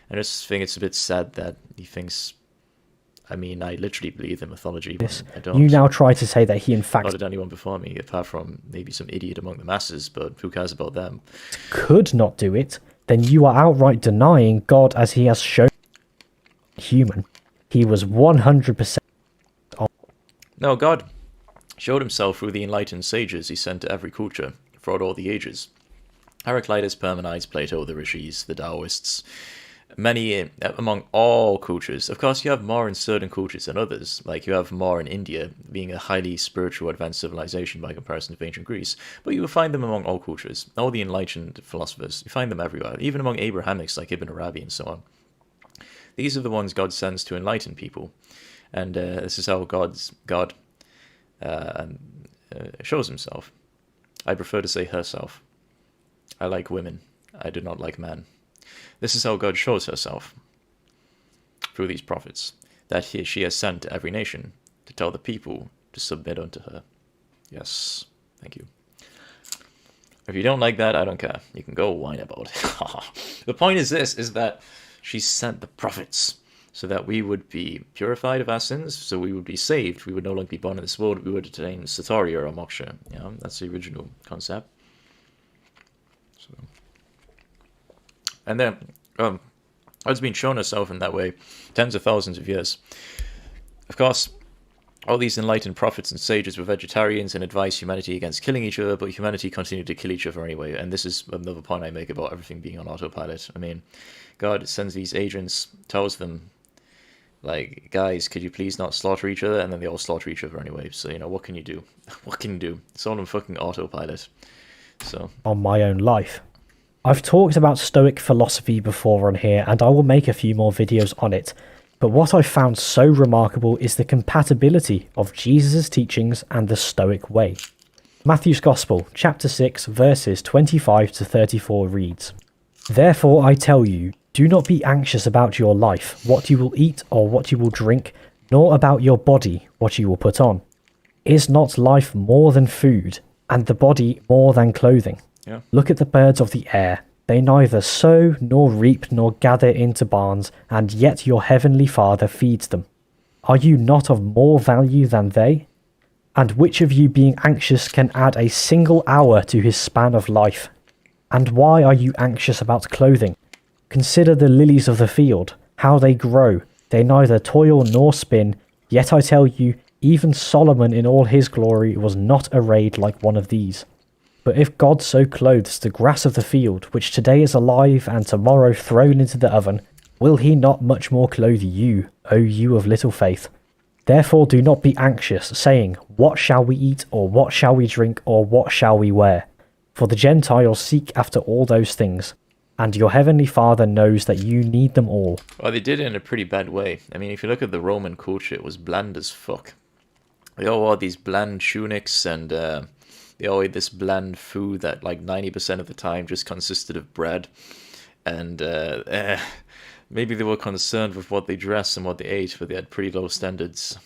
I just think it's a bit sad that he thinks... I mean, I literally believe in mythology, but I don't. You now try to say that he in fact... Not did anyone before me, apart from maybe some idiot among the masses, but who cares about them? Could not do it, then you are outright denying God as he has shown human. He was 100%... No, God showed himself through the enlightened sages he sent to every culture, throughout all the ages. Heraclitus, Parmenides, Plato, the Rishis, the Taoists... Many among all cultures. Of course, you have more in certain cultures than others. Like you have more in India, being a highly spiritual, advanced civilization by comparison to ancient Greece. But you will find them among all cultures. All the enlightened philosophers, you find them everywhere. Even among Abrahamics like Ibn Arabi and so on. These are the ones God sends to enlighten people, and this is how God shows himself. I prefer to say herself. I like women. I do not like men. This is how God shows herself, through these prophets, that she has sent to every nation to tell the people to submit unto her. Yes, thank you. If you don't like that, I don't care. You can go whine about it. The point is this, is that she sent the prophets so that we would be purified of our sins, so we would be saved. We would no longer be born in this world. We would attain Satorya or Moksha. That's the original concept. So... And then, God's been shown herself in that way tens of thousands of years. Of course, all these enlightened prophets and sages were vegetarians and advised humanity against killing each other, but humanity continued to kill each other anyway. And this is another point I make about everything being on autopilot. I mean, God sends these agents, tells them, like, guys, could you please not slaughter each other? And then they all slaughter each other anyway. So, what can you do? What can you do? It's all on fucking autopilot. So... On my own life. I've talked about Stoic philosophy before on here, and I will make a few more videos on it, but what I found so remarkable is the compatibility of Jesus' teachings and the Stoic way. Matthew's Gospel, chapter 6, verses 25 to 34 reads, "Therefore I tell you, do not be anxious about your life, what you will eat or what you will drink, nor about your body, what you will put on. Is not life more than food, and the body more than clothing? Yeah. Look at the birds of the air. They neither sow, nor reap, nor gather into barns, and yet your heavenly Father feeds them. Are you not of more value than they? And which of you being anxious can add a single hour to his span of life? And why are you anxious about clothing? Consider the lilies of the field, how they grow. They neither toil nor spin, yet I tell you, even Solomon in all his glory was not arrayed like one of these. But if God so clothes the grass of the field, which today is alive and tomorrow thrown into the oven, will he not much more clothe you, O you of little faith?" Therefore do not be anxious, saying, What shall we eat, or what shall we drink, or what shall we wear? For the Gentiles seek after all those things, and your heavenly Father knows that you need them all. Well, they did it in a pretty bad way. I mean, if you look at the Roman culture, it was bland as fuck. They all wore these bland tunics, and they all ate this bland food that, like, 90% of the time just consisted of bread. And maybe they were concerned with what they dressed and what they ate, but they had pretty low standards.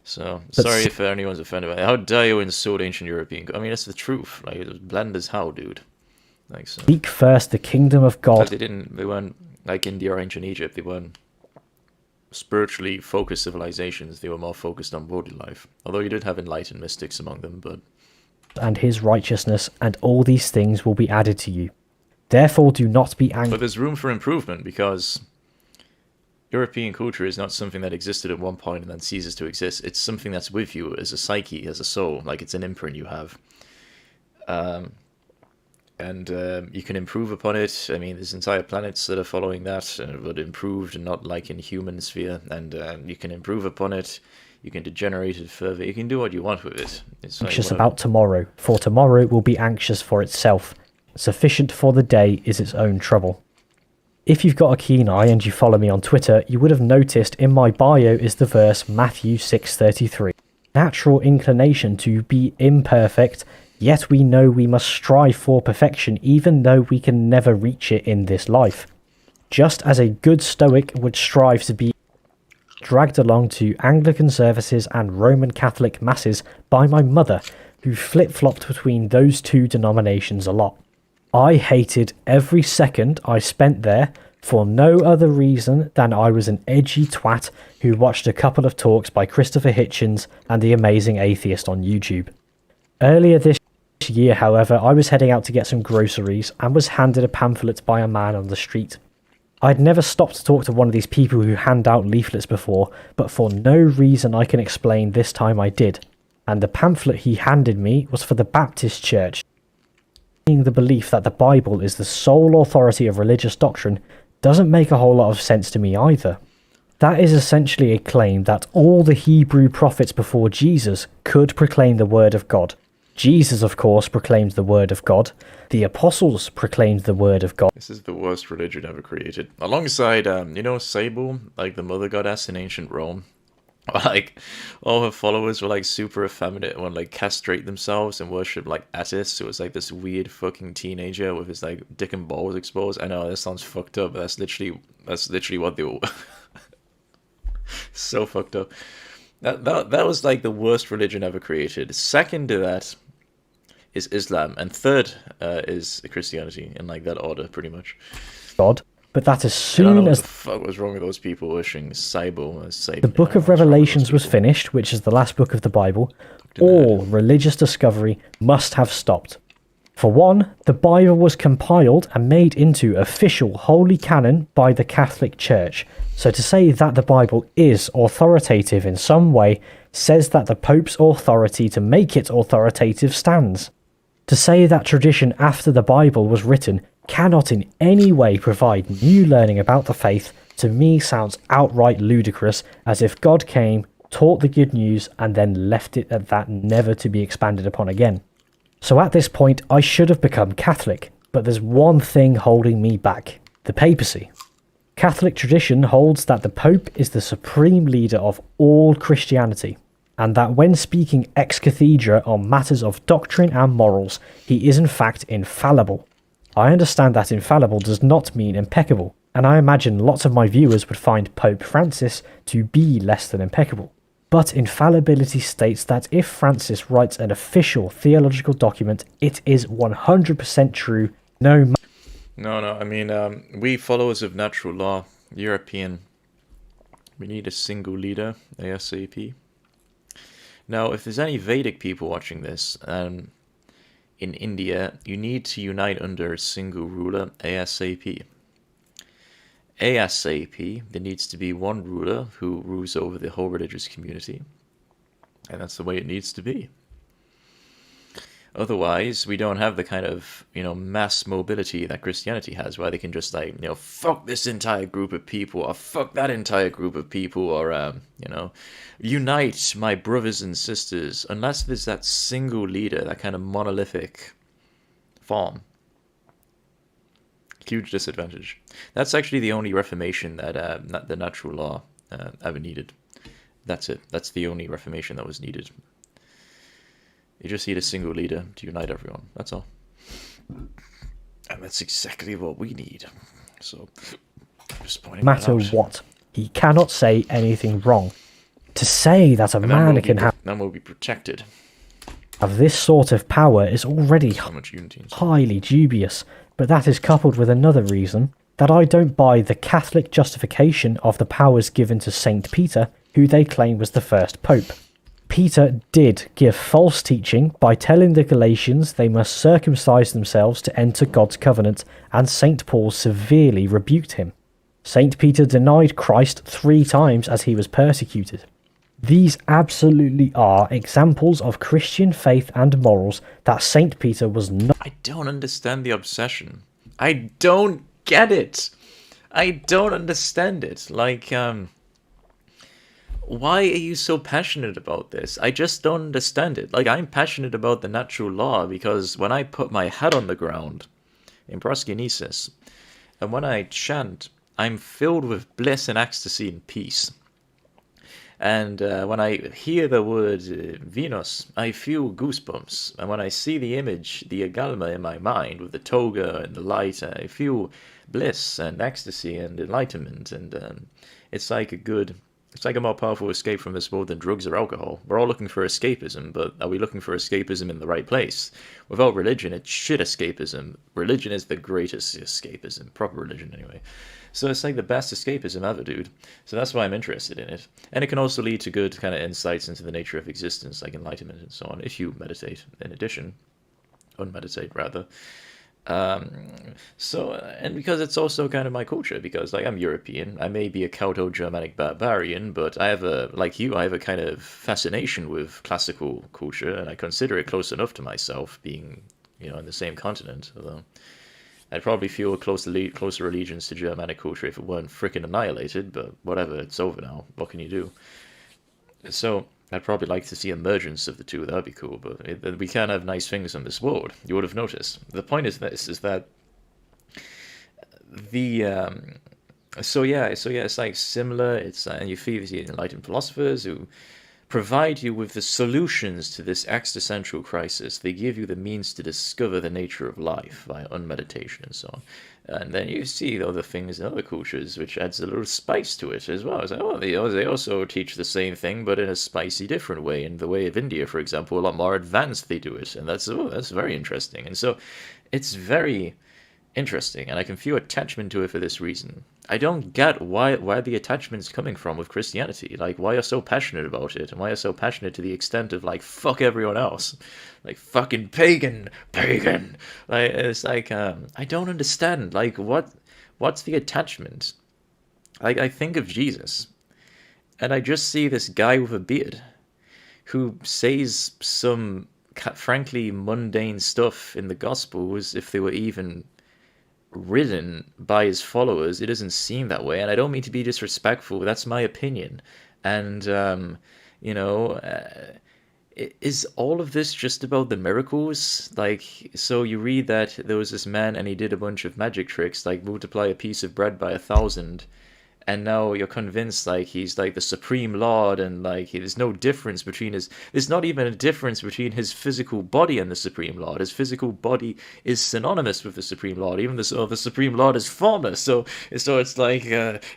So, sorry if anyone's offended by it. How dare you insult ancient European? I mean, it's the truth. Like, it was bland as hell, dude. Like, so. Seek first the kingdom of God. They weren't like India or ancient Egypt. They weren't spiritually focused civilizations. They were more focused on worldly life. Although you did have enlightened mystics among them, but... And his righteousness, and all these things will be added to you. Therefore do not be angry. But there's room for improvement, because European culture is not something that existed at one point and then ceases to exist. It's something that's with you as a psyche, as a soul. Like, it's an imprint you have. And you can improve upon it. I mean, there's entire planets that are following that, but improved and not like in human sphere. And you can improve upon it. You can degenerate it further. You can do what you want with it. It's Anxious about tomorrow, for tomorrow will be anxious for itself. Sufficient for the day is its own trouble. If you've got a keen eye and you follow me on Twitter, you would have noticed in my bio is the verse Matthew 6:33. Natural inclination to be imperfect, yet we know we must strive for perfection even though we can never reach it in this life. Just as a good Stoic would strive to be dragged along to Anglican services and Roman Catholic masses by my mother, who flip-flopped between those two denominations a lot. I hated every second I spent there for no other reason than I was an edgy twat who watched a couple of talks by Christopher Hitchens and the Amazing Atheist on YouTube. Earlier this year, however, I was heading out to get some groceries and was handed a pamphlet by a man on the street. I'd never stopped to talk to one of these people who hand out leaflets before, but for no reason I can explain this time I did. And the pamphlet he handed me was for the Baptist Church. The belief that the Bible is the sole authority of religious doctrine doesn't make a whole lot of sense to me either. That is essentially a claim that all the Hebrew prophets before Jesus could proclaim the word of God. Jesus, of course, proclaimed the word of God. The apostles proclaimed the word of God. This is the worst religion ever created. Alongside, Sable, like the mother goddess in ancient Rome. Like, all her followers were, like, super effeminate and would, like, castrate themselves and worship, like, Attis. It was, like, this weird fucking teenager with his, like, dick and balls exposed. I know, that sounds fucked up, but that's literally what they were. So fucked up. That was, like, the worst religion ever created. Second to that is Islam, and third is Christianity, in, like, that order, pretty much. God. But that as soon I don't know as what the fuck was wrong with those people wishing Sable as Satan. the book of Revelations was finished, which is the last book of the Bible, all religious discovery must have stopped. For one, the Bible was compiled and made into official holy canon by the Catholic Church. So to say that the Bible is authoritative in some way says that the Pope's authority to make it authoritative stands. To say that tradition after the Bible was written cannot in any way provide new learning about the faith, to me sounds outright ludicrous, as if God came, taught the good news, and then left it at that, never to be expanded upon again. So at this point, I should have become Catholic, but there's one thing holding me back: the papacy. Catholic tradition holds that the Pope is the supreme leader of all Christianity, and that when speaking ex cathedra on matters of doctrine and morals, he is in fact infallible. I understand that infallible does not mean impeccable, and I imagine lots of my viewers would find Pope Francis to be less than impeccable. But infallibility states that if Francis writes an official theological document, it is 100% true, No, I mean, we followers of natural law, European, we need a single leader, ASAP. Now, if there's any Vedic people watching this, in India, you need to unite under a single ruler, ASAP. ASAP, there needs to be one ruler who rules over the whole religious community. And that's the way it needs to be. Otherwise, we don't have the kind of, mass mobility that Christianity has, where they can just like, fuck this entire group of people, or fuck that entire group of people, or, unite my brothers and sisters, unless there's that single leader, that kind of monolithic form. Huge disadvantage. That's actually the only reformation that the natural law ever needed. That's it. That's the only reformation that was needed. You just need a single leader to unite everyone. That's all. And that's exactly what we need. So, just pointing that out. Matter what, he cannot say anything wrong. To say that a man can have will be protected. This sort of power is already highly dubious, but that is coupled with another reason, that I don't buy the Catholic justification of the powers given to Saint Peter, who they claim was the first pope. Peter did give false teaching by telling the Galatians they must circumcise themselves to enter God's covenant, and St. Paul severely rebuked him. St. Peter denied Christ 3 times as he was persecuted. These absolutely are examples of Christian faith and morals that St. Peter was not. I don't understand the obsession. I don't get it. I don't understand it. Like, why are you so passionate about this? I just don't understand it. Like, I'm passionate about the natural law because when I put my head on the ground in proskynesis, and when I chant, I'm filled with bliss and ecstasy and peace. And when I hear the word Venus, I feel goosebumps. And when I see the image, the agalma in my mind with the toga and the light, I feel bliss and ecstasy and enlightenment. And it's like a more powerful escape from this world than drugs or alcohol. We're all looking for escapism, but are we looking for escapism in the right place? Without religion, it's shit escapism. Religion is the greatest escapism. Proper religion, anyway. So it's like the best escapism ever, dude. So that's why I'm interested in it. And it can also lead to good kind of insights into the nature of existence, like enlightenment and so on, if you meditate in addition. Unmeditate, rather. And because it's also kind of my culture, because like I'm European, I may be a Celto-Germanic barbarian, but I have a kind of fascination with classical culture, and I consider it close enough to myself, being, in the same continent, although I'd probably feel a closer allegiance to Germanic culture if it weren't frickin' annihilated, but whatever, it's over now. What can you do? So I'd probably like to see emergence of the two. That'd be cool, but we can't have nice things on this world. You would have noticed. The point is that it's like similar. It's and you feel the enlightened philosophers who provide you with the solutions to this existential crisis. They give you the means to discover the nature of life via unmeditation and so on. And then you see the other things in other cultures, which adds a little spice to it as well. It's like, they also teach the same thing, but in a spicy, different way. In the way of India, for example, a lot more advanced they do it, and that's very interesting. And so, it's very interesting, and I can feel attachment to it for this reason. I don't get why the attachment's coming from with Christianity. Like, why you're so passionate about it, and why you're so passionate to the extent of, like, fuck everyone else. Like, fucking pagan. Like, it's like, I don't understand. Like, what's the attachment? Like, I think of Jesus, and I just see this guy with a beard who says some, frankly, mundane stuff in the gospel as if they were even written by his followers. It doesn't seem that way, and I don't mean to be disrespectful, but that's my opinion. And is all of this just about the miracles? Like, so you read that there was this man and he did a bunch of magic tricks, like multiply a piece of bread by 1,000, and now you're convinced like he's like the supreme lord, and like there's no difference between there's not even a difference between his physical body and the supreme lord. His physical body is synonymous with the supreme lord, even the supreme lord is formless, so it's like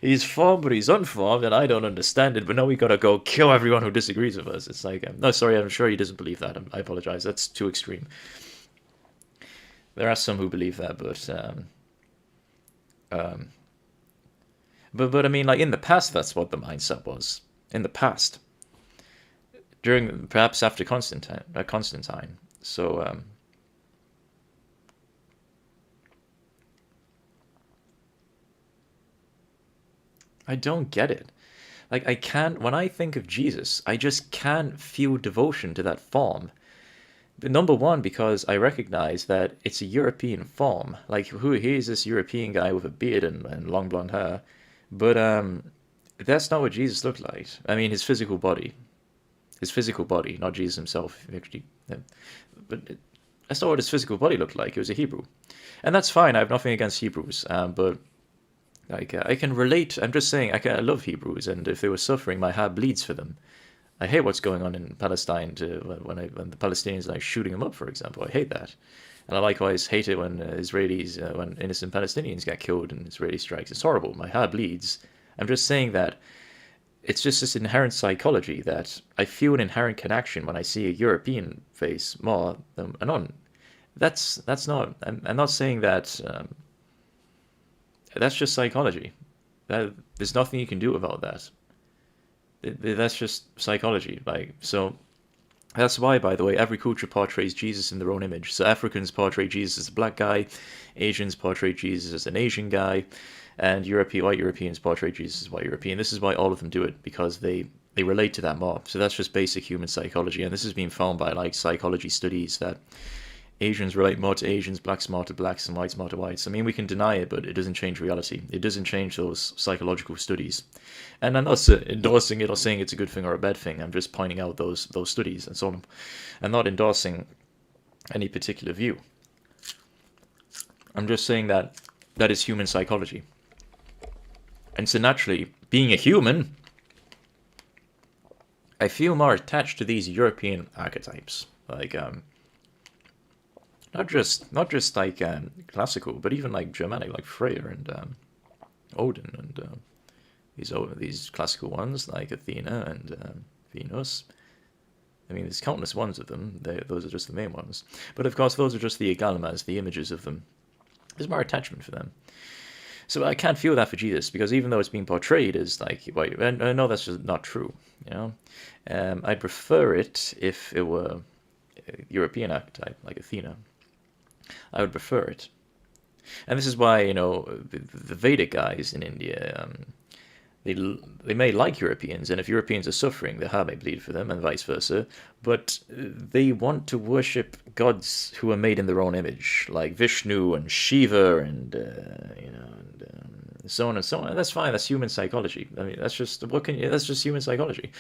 he's formed but he's unformed, and I don't understand it, but now we gotta go kill everyone who disagrees with us. It's like, no, sorry, I'm sure he doesn't believe that. I apologize, that's too extreme. There are some who believe that, but I mean, like, in the past, that's what the mindset was. In the past. Perhaps after Constantine. So, I don't get it. Like, when I think of Jesus, I just can't feel devotion to that form. Number one, because I recognize that it's a European form. Like, here's this European guy with a beard and long blonde hair, but that's not what Jesus looked like. I mean, his physical body, not Jesus himself, actually. But that's not what his physical body looked like. It was a Hebrew, and that's fine. I have nothing against Hebrews, but like I can relate. I'm just saying, I love Hebrews, and if they were suffering, my heart bleeds for them. I hate what's going on in Palestine when the Palestinians are like shooting them up, for example. I hate that. And I likewise hate it when when innocent Palestinians get killed in Israeli strikes. It's horrible. My heart bleeds. I'm just saying that it's just this inherent psychology that I feel an inherent connection when I see a European face more than a non. That's not. I'm not saying that. That's just psychology. There's nothing you can do about that. That's just psychology. Like, so that's why, by the way, every culture portrays Jesus in their own image. So Africans portray Jesus as a black guy, Asians portray Jesus as an Asian guy, and white Europeans portray Jesus as white European. This is why all of them do it, because they relate to that more. So that's just basic human psychology, and this has been found by like psychology studies that Asians relate more to Asians, blacks more to blacks, and whites more to whites. I mean, we can deny it, but it doesn't change reality. It doesn't change those psychological studies. And I'm not endorsing it or saying it's a good thing or a bad thing. I'm just pointing out those studies and so on. I'm not endorsing any particular view. I'm just saying that that is human psychology. And so naturally, being a human, I feel more attached to these European archetypes. Like, not just like classical, but even like Germanic, like Freya and Odin and these classical ones like Athena and Venus. I mean, there's countless ones of them. Those are just the main ones. But of course, those are just the agalamas, the images of them. There's more attachment for them. So I can't feel that for Jesus, because even though it's being portrayed as like, and I know that's just not true. You know, I'd prefer it if it were a European archetype like Athena. I would prefer it. And this is why, you know, the Vedic guys in India, they may like Europeans, and if Europeans are suffering, their heart may bleed for them, and vice versa, but they want to worship gods who are made in their own image, like Vishnu and Shiva and, you know, and so on and so on. And that's fine, that's human psychology. I mean, that's just human psychology.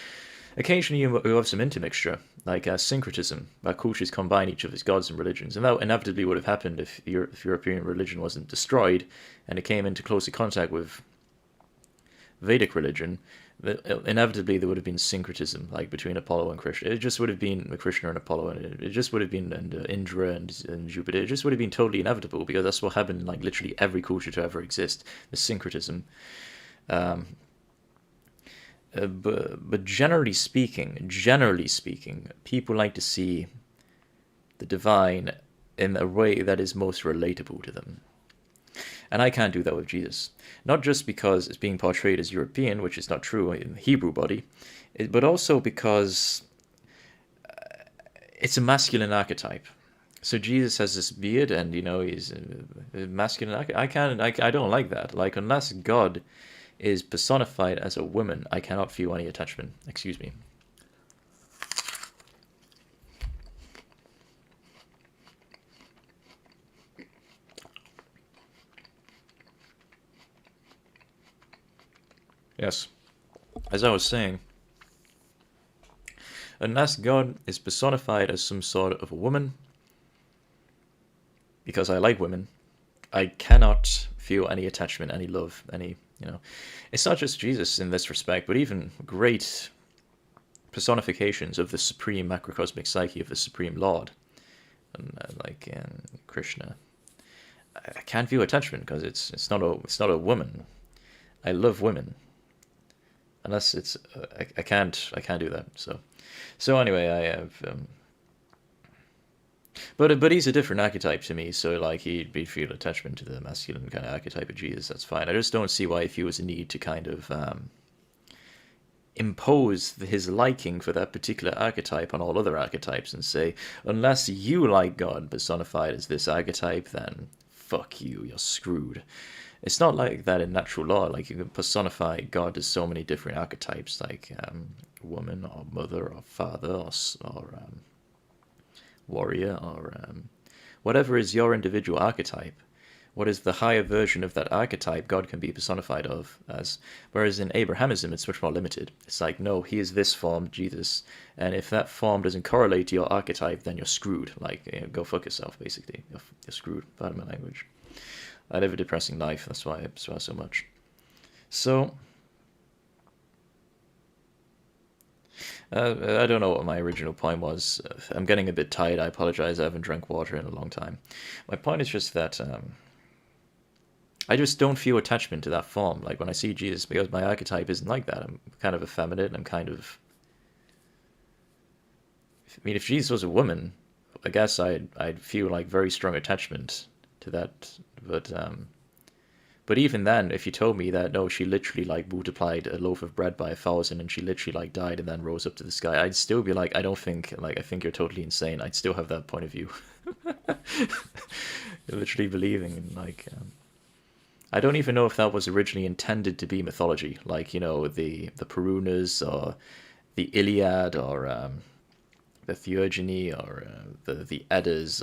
Occasionally you have some intermixture, like syncretism, where cultures combine each other's gods and religions, and that inevitably would have happened if European religion wasn't destroyed, and it came into closer contact with Vedic religion. Inevitably there would have been syncretism, like between Apollo and Krishna. It just would have been Krishna and Apollo, and it just would have been Indra and Jupiter. It just would have been totally inevitable, because that's what happened in like literally every culture to ever exist, the syncretism. But generally speaking, people like to see the divine in a way that is most relatable to them. And I can't do that with Jesus. Not just because it's being portrayed as European, which is not true in the Hebrew body, but also because it's a masculine archetype. So Jesus has this beard, and, you know, he's a masculine archetype. I don't like that. Like, unless God is personified as a woman, I cannot feel any attachment. Excuse me. Yes. As I was saying, unless God is personified as some sort of a woman, because I like women, I cannot feel any attachment, any love, any, you know. It's not just Jesus in this respect, but even great personifications of the supreme macrocosmic psyche of the Supreme Lord, and like Krishna. I can't feel attachment because it's not a woman. I love women. Unless it's I can't do that. So anyway, I have. But he's a different archetype to me, so like he'd feel attachment to the masculine kind of archetype of Jesus. That's fine. I just don't see why he feels a need to kind of impose his liking for that particular archetype on all other archetypes and say, unless you like God personified as this archetype, then fuck you, you're screwed. It's not like that in natural law. Like, you can personify God as so many different archetypes, like woman or mother or father or warrior, or whatever is your individual archetype. What is the higher version of that archetype God can be personified of as? Whereas in Abrahamism, it's much more limited. It's like, no, he is this form, Jesus, and if that form doesn't correlate to your archetype, then you're screwed. Like, go fuck yourself, basically. You're screwed. Pardon my language. I live a depressing life. That's why I swear so much. So, I don't know what my original point was. I'm getting a bit tired. I apologize. I haven't drank water in a long time. My point is just that I just don't feel attachment to that form. Like when I see Jesus, because my archetype isn't like that. I'm kind of effeminate. I'm kind of... I mean, if Jesus was a woman, I guess I'd feel like very strong attachment to that. But even then, if you told me that, no, she literally like multiplied a loaf of bread by 1,000 and she literally like died and then rose up to the sky, I'd still be like, I think you're totally insane. I'd still have that point of view. You're literally believing in like... I don't even know if that was originally intended to be mythology, like, you know, the Perunas or the Iliad or the Theogony or the Eddas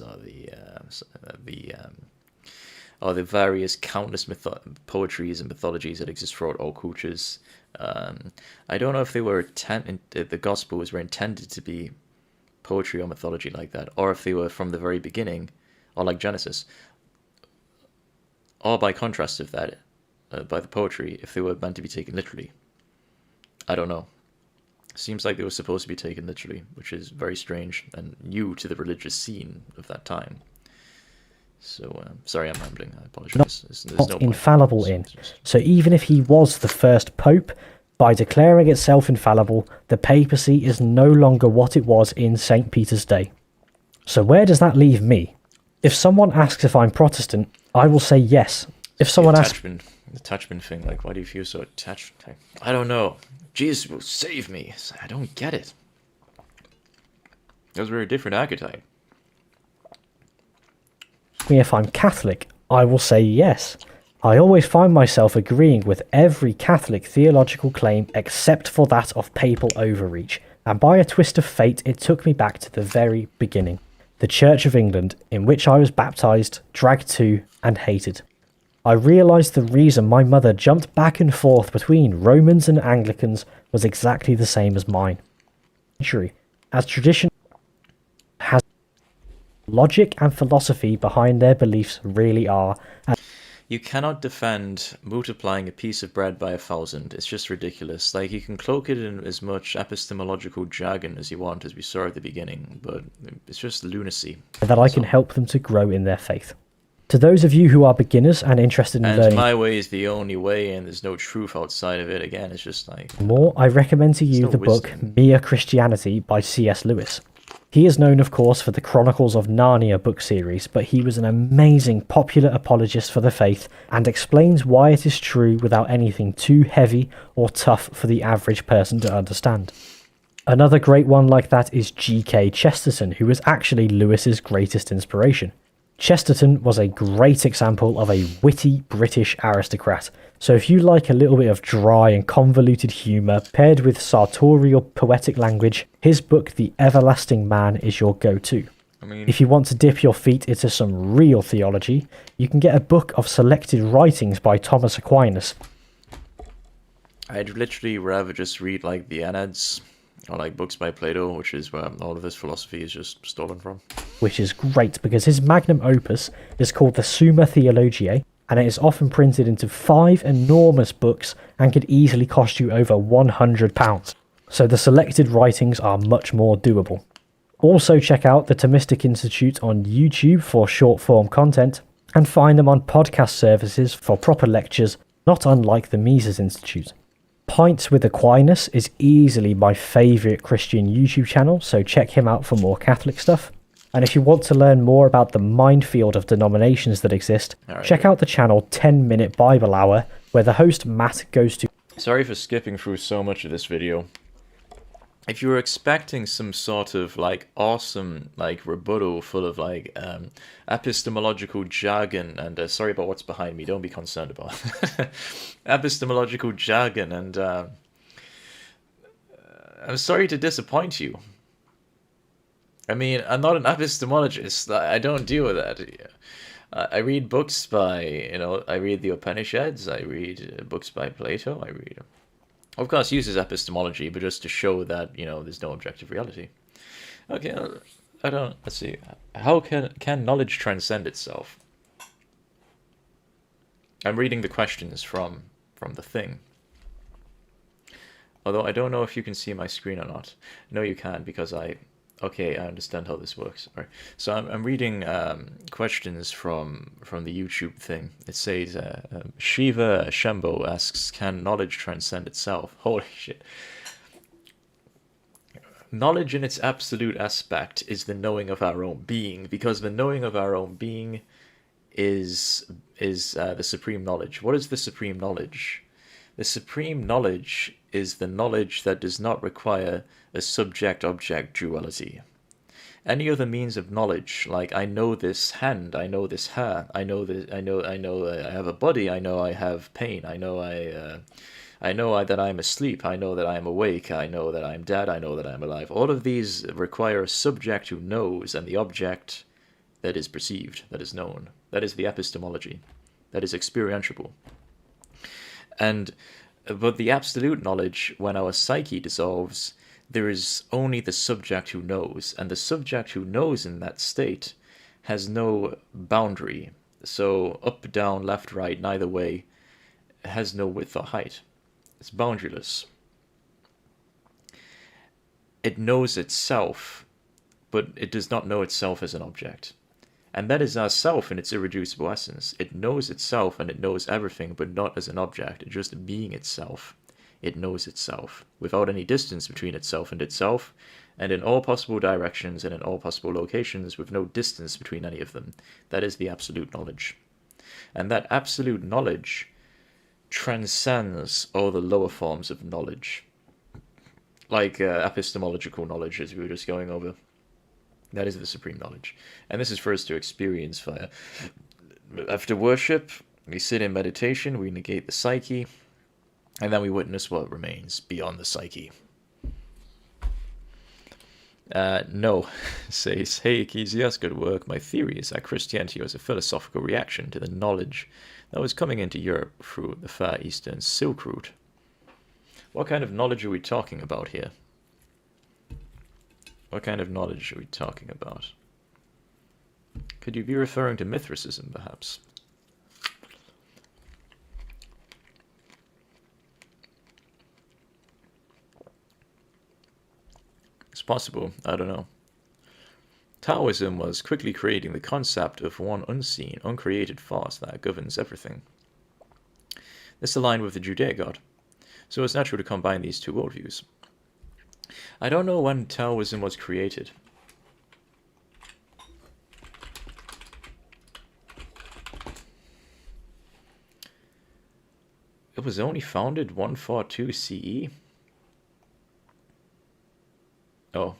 or the various countless poetries and mythologies that exist throughout all cultures. I don't know if they were the Gospels were intended to be poetry or mythology like that, or if they were from the very beginning, or like Genesis. Or by contrast of that, by the poetry, if they were meant to be taken literally. I don't know. Seems like they were supposed to be taken literally, which is very strange and new to the religious scene of that time. So, sorry I'm rambling, I apologize. There's no infallible in. So even if he was the first pope, by declaring itself infallible, the papacy is no longer what it was in St. Peter's day. So where does that leave me? If someone asks if I'm Protestant, I will say yes. If someone asks... The attachment thing, like, why do you feel so attached? I don't know. Jesus will save me. I don't get it. Those were a different archetype. If I'm Catholic, I will say yes. I always find myself agreeing with every Catholic theological claim except for that of papal overreach, and by a twist of fate it took me back to the very beginning. The Church of England, in which I was baptised, dragged to, and hated. I realised the reason my mother jumped back and forth between Romans and Anglicans was exactly the same as mine. As tradition has logic and philosophy behind their beliefs really are. You cannot defend multiplying a piece of bread by 1,000. It's just ridiculous. Like, you can cloak it in as much epistemological jargon as you want, as we saw at the beginning, but it's just lunacy. That I can help them to grow in their faith. To those of you who are beginners and interested in learning... my way is the only way, and there's no truth outside of it. Again, it's just like... more, I recommend to you the book Mere Christianity by C.S. Lewis. He is known, of course, for the Chronicles of Narnia book series, but he was an amazing popular apologist for the faith and explains why it is true without anything too heavy or tough for the average person to understand. Another great one like that is G.K. Chesterton, who was actually Lewis's greatest inspiration. Chesterton was a great example of a witty British aristocrat, so if you like a little bit of dry and convoluted humour paired with sartorial poetic language, his book The Everlasting Man is your go-to. If you want to dip your feet into some real theology, you can get a book of selected writings by Thomas Aquinas. I'd literally rather just read like the Enneads, or like books by Plato, which is where all of his philosophy is just stolen from. Which is great, because his magnum opus is called the Summa Theologiae, and it is often printed into 5 enormous books and could easily cost you over £100. So the selected writings are much more doable. Also check out the Thomistic Institute on YouTube for short-form content, and find them on podcast services for proper lectures, not unlike the Mises Institute. Pints with Aquinas is easily my favourite Christian YouTube channel, so check him out for more Catholic stuff. And if you want to learn more about the minefield of denominations that exist, check out the channel 10 Minute Bible Hour, where the host Matt goes to... Sorry for skipping through so much of this video. If you were expecting some sort of like awesome like rebuttal full of like epistemological jargon and sorry about what's behind me, don't be concerned about epistemological jargon, and I'm sorry to disappoint you. I mean, I'm not an epistemologist. I don't deal with that. I read books by, I read the Upanishads. I read books by Plato. I read, of course, uses epistemology, but just to show that, there's no objective reality. Okay, let's see. How can knowledge transcend itself? I'm reading the questions from the thing. Although I don't know if you can see my screen or not. No, you can, because okay, I understand how this works. All right. So I'm reading questions from the YouTube thing. It says, Shiva Shembo asks, can knowledge transcend itself? Holy shit. Knowledge in its absolute aspect is the knowing of our own being, because the knowing of our own being is the supreme knowledge. What is the supreme knowledge? The supreme knowledge is the knowledge that does not require a subject-object duality. Any other means of knowledge, like I know this hand, I know this hair, I know I have a body, I know I have pain, I know that I'm asleep, I know that I'm awake, I know that I'm dead, I know that I'm alive. All of these require a subject who knows, and the object that is perceived, that is known. That is the epistemology. That is experientiable. But the absolute knowledge, when our psyche dissolves, there is only the subject who knows, and the subject who knows in that state has no boundary. So up, down, left, right, neither way, has no width or height. It's boundaryless. It knows itself, but it does not know itself as an object. And that is our self in its irreducible essence. It knows itself and it knows everything, but not as an object. It's just being itself. It knows itself, without any distance between itself, and in all possible directions and in all possible locations, with no distance between any of them. That is the absolute knowledge. And that absolute knowledge transcends all the lower forms of knowledge, like epistemological knowledge, as we were just going over. That is the supreme knowledge. And this is for us to experience via. After worship, we sit in meditation, we negate the psyche, and then we witness what remains beyond the psyche. No, says, hey Akesios, good work. My theory is that Christianity was a philosophical reaction to the knowledge that was coming into Europe through the Far Eastern Silk Route. What kind of knowledge are we talking about here? What kind of knowledge are we talking about? Could you be referring to Mithricism, perhaps? It's possible, I don't know. Taoism was quickly creating the concept of one unseen, uncreated force that governs everything. This aligned with the Judaic God, so it's natural to combine these two worldviews. I don't know when Taoism was created. It was only founded 142 CE. Oh.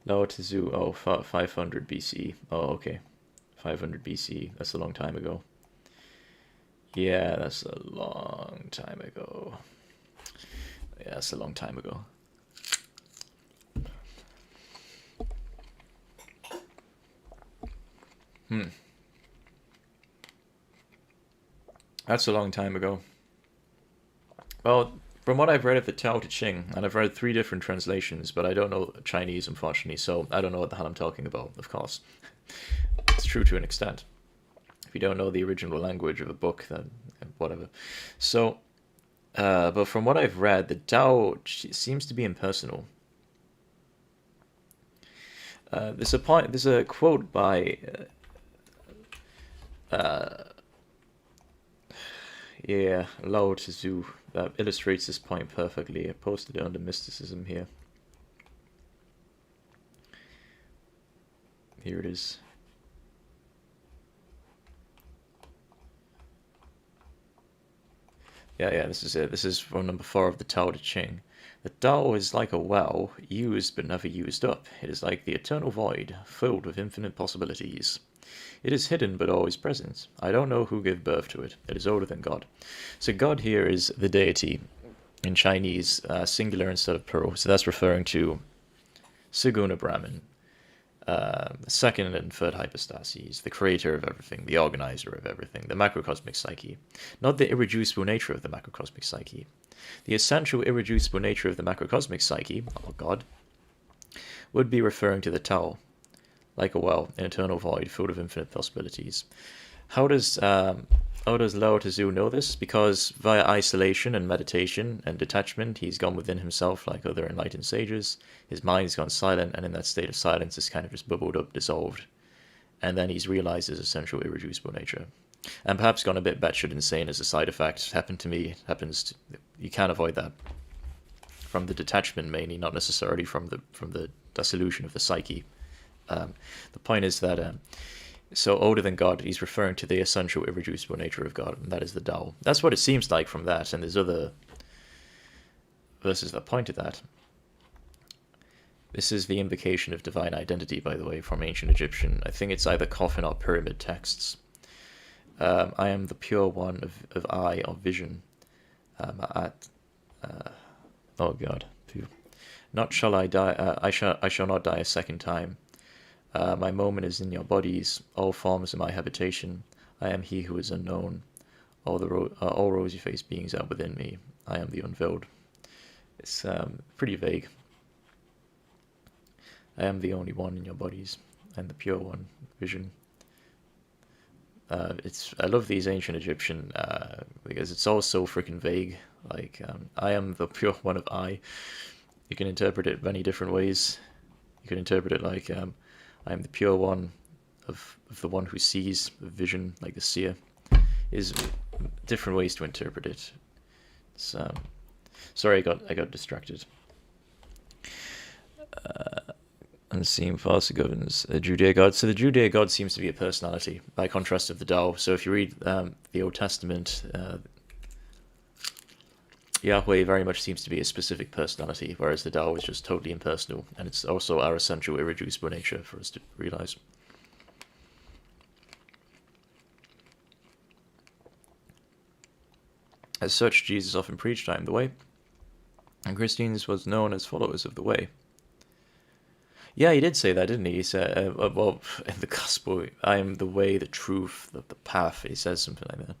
Lao Tzu, 500 BCE. Oh, okay. 500 BCE. That's a long time ago. Yeah, that's a long time ago. Yeah, that's a long time ago. That's a long time ago. Well, from what I've read of the Tao Te Ching, and I've read 3 different translations, but I don't know Chinese, unfortunately, so I don't know what the hell I'm talking about, of course. It's true to an extent. If you don't know the original language of a book, then whatever. So, but from what I've read, the Tao seems to be impersonal. There's a quote by Lao Tzu that illustrates this point perfectly. I posted it under mysticism here. Here it is. Yeah, this is it. This is from number 4 of the Tao Te Ching. The Tao is like a well, used but never used up. It is like the eternal void, filled with infinite possibilities. It is hidden but always present. I don't know who gave birth to it. It is older than God. So God here is the deity in Chinese, singular instead of plural. So that's referring to Saguna Brahman. Second and third hypostases, the creator of everything, the organizer of everything, the macrocosmic psyche, not the irreducible nature of the macrocosmic psyche. The essential irreducible nature of the macrocosmic psyche, or God, would be referring to the Tao, like a well, an eternal void filled with infinite possibilities. How does Lao Tzu know this? Because via isolation and meditation and detachment, he's gone within himself like other enlightened sages. His mind's gone silent, and in that state of silence, it's kind of just bubbled up, dissolved. And then he's realized his essential irreducible nature. And perhaps gone a bit batshit insane as a side effect. Happened to me, you can't avoid that. From the detachment mainly, not necessarily from the dissolution of the psyche. The point is that so older than God, he's referring to the essential irreducible nature of God, and that is the Tao. That's what it seems like from that, and there's other verses that point to that. This is the invocation of divine identity, by the way, from ancient Egyptian. I think it's either coffin or pyramid texts. I am the pure one of eye or vision. Oh God. Not shall I die. I shall not die a second time. My moment is in your bodies. All forms are my habitation. I am he who is unknown. All rosy-faced beings are within me. I am the unveiled. It's pretty vague. I am the only one in your bodies. I'm the pure one. Vision. I love these ancient Egyptian because it's all so freaking vague. Like I am the pure one of I. You can interpret it many different ways. You can interpret it like I am the pure one of the one who sees, vision, like the seer. Is different ways to interpret it. It's, sorry, I got distracted. Unseen false governs a Judea God. So the Judea God seems to be a personality, by contrast of the Tao. So if you read the Old Testament, Yahweh very much seems to be a specific personality, whereas the Tao is just totally impersonal, and it's also our essential irreducible nature for us to realize. As such, Jesus often preached, I am the way, and Christians was known as followers of the way. Yeah, he did say that, didn't he? He said, well, in the gospel, I am the way, the truth, the path. He says something like that.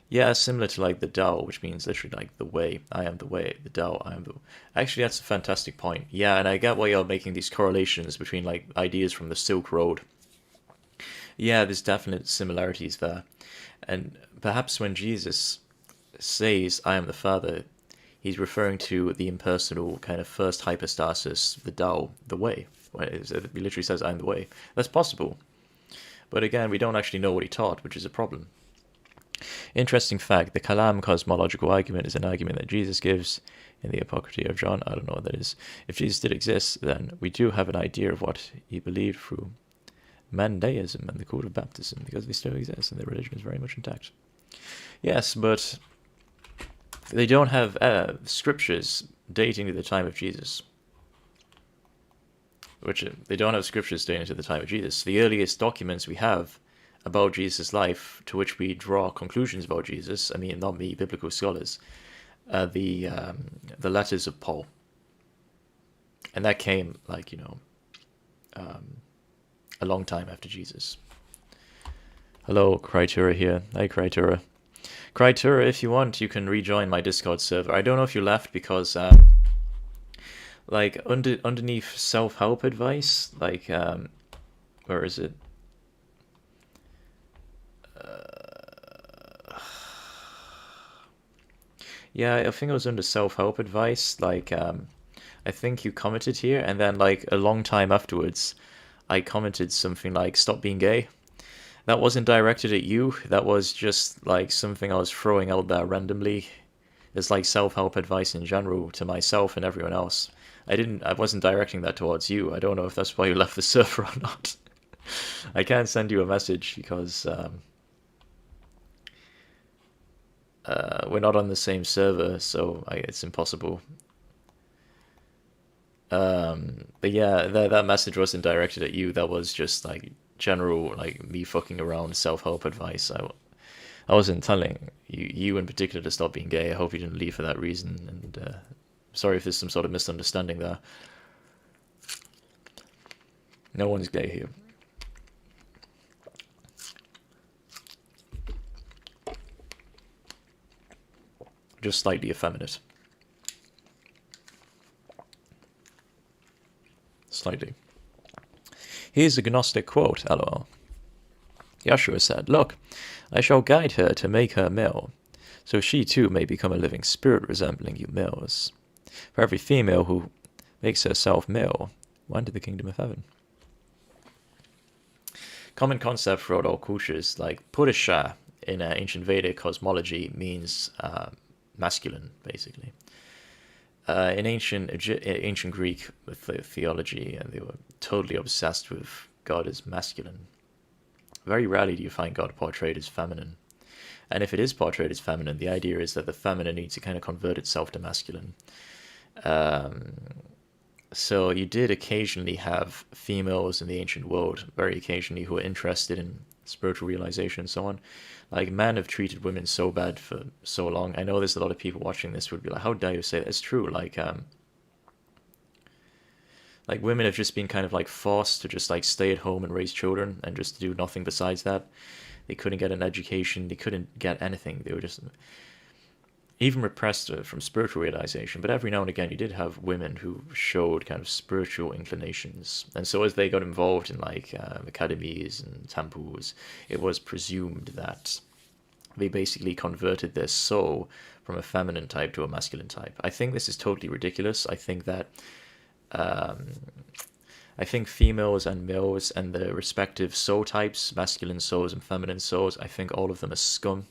Yeah, similar to like the Tao, which means literally like the way. I am the way. The Tao, I am the... Actually, that's a fantastic point. Yeah, and I get why you're making these correlations between like ideas from the Silk Road. Yeah, there's definite similarities there. And perhaps when Jesus says, I am the Father, he's referring to the impersonal kind of first hypostasis, the Tao, the way. He literally says, I am the way. That's possible. But again, we don't actually know what he taught, which is a problem. Interesting fact, the Kalam cosmological argument is an argument that Jesus gives in the Apocrypha of John. I don't know what that is. If Jesus did exist, then we do have an idea of what he believed through Mandaism and the code of baptism, because they still exist and their religion is very much intact. Yes, but they don't have scriptures dating to the time of Jesus. They don't have scriptures dating to the time of Jesus. The earliest documents we have about Jesus' life, to which we draw conclusions about Jesus, I mean, not me, biblical scholars, the letters of Paul. And that came, like, a long time after Jesus. Hello, Critura here. Hi, Critura. Critura, if you want, you can rejoin my Discord server. I don't know if you left because, like, underneath self-help advice, like, where is it? Yeah, I think it was under self-help advice. Like, I think you commented here, and then like a long time afterwards, I commented something like "Stop being gay." That wasn't directed at you. That was just like something I was throwing out there randomly. It's like self-help advice in general to myself and everyone else. I wasn't directing that towards you. I don't know if that's why you left the server or not. I can't send you a message because we're not on the same server, so it's impossible. But yeah, that message wasn't directed at you. That was just like general, like me fucking around self-help advice. I wasn't telling you in particular to stop being gay. I hope you didn't leave for that reason, and sorry if there's some sort of misunderstanding there. No one's gay here. Just slightly effeminate. Slightly. Here's a Gnostic quote, lol. Yeshua said, "Look, I shall guide her to make her male, so she too may become a living spirit resembling you males. For every female who makes herself male will enter the kingdom of heaven." Common concept for all cultures, like Purusha in ancient Vedic cosmology means masculine, basically. In ancient Greek theology, and they were totally obsessed with God as masculine. Very rarely do you find God portrayed as feminine. And if it is portrayed as feminine, the idea is that the feminine needs to kind of convert itself to masculine. So you did occasionally have females in the ancient world, very occasionally, who were interested in spiritual realization and so on. Like, men have treated women so bad for so long. I know there's a lot of people watching this who would be like, how dare you say that? It's true. Like women have just been kind of like forced to just like stay at home and raise children and just do nothing besides that. They couldn't get an education. They couldn't get anything. They were just even repressed from spiritual realization. But every now and again, you did have women who showed kind of spiritual inclinations. And so as they got involved in like academies and temples, it was presumed that they basically converted their soul from a feminine type to a masculine type. I think this is totally ridiculous. I think that I think females and males and their respective soul types, masculine souls and feminine souls, I think all of them are scum.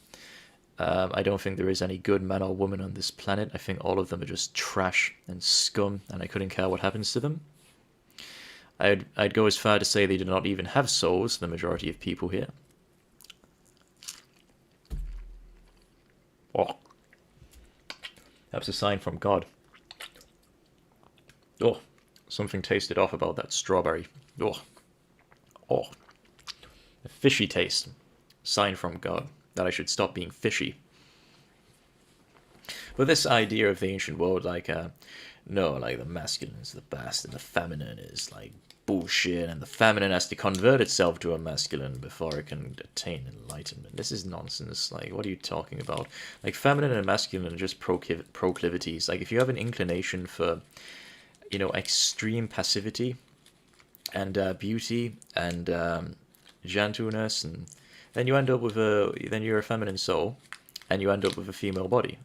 I don't think there is any good man or woman on this planet. I think all of them are just trash and scum, and I couldn't care what happens to them. I'd go as far to say they do not even have souls, the majority of people here. Oh. That's a sign from God. Oh, something tasted off about that strawberry. Oh. Oh. A fishy taste. Sign from God that I should stop being fishy. But this idea of the ancient world, like, no, like the masculine is the best and the feminine is like bullshit, and the feminine has to convert itself to a masculine before it can attain enlightenment. This is nonsense. Like, what are you talking about? Like, feminine and masculine are just proclivities. Like, if you have an inclination for, you know, extreme passivity and beauty and gentleness, and then you end up with then you're a feminine soul, and you end up with a female body.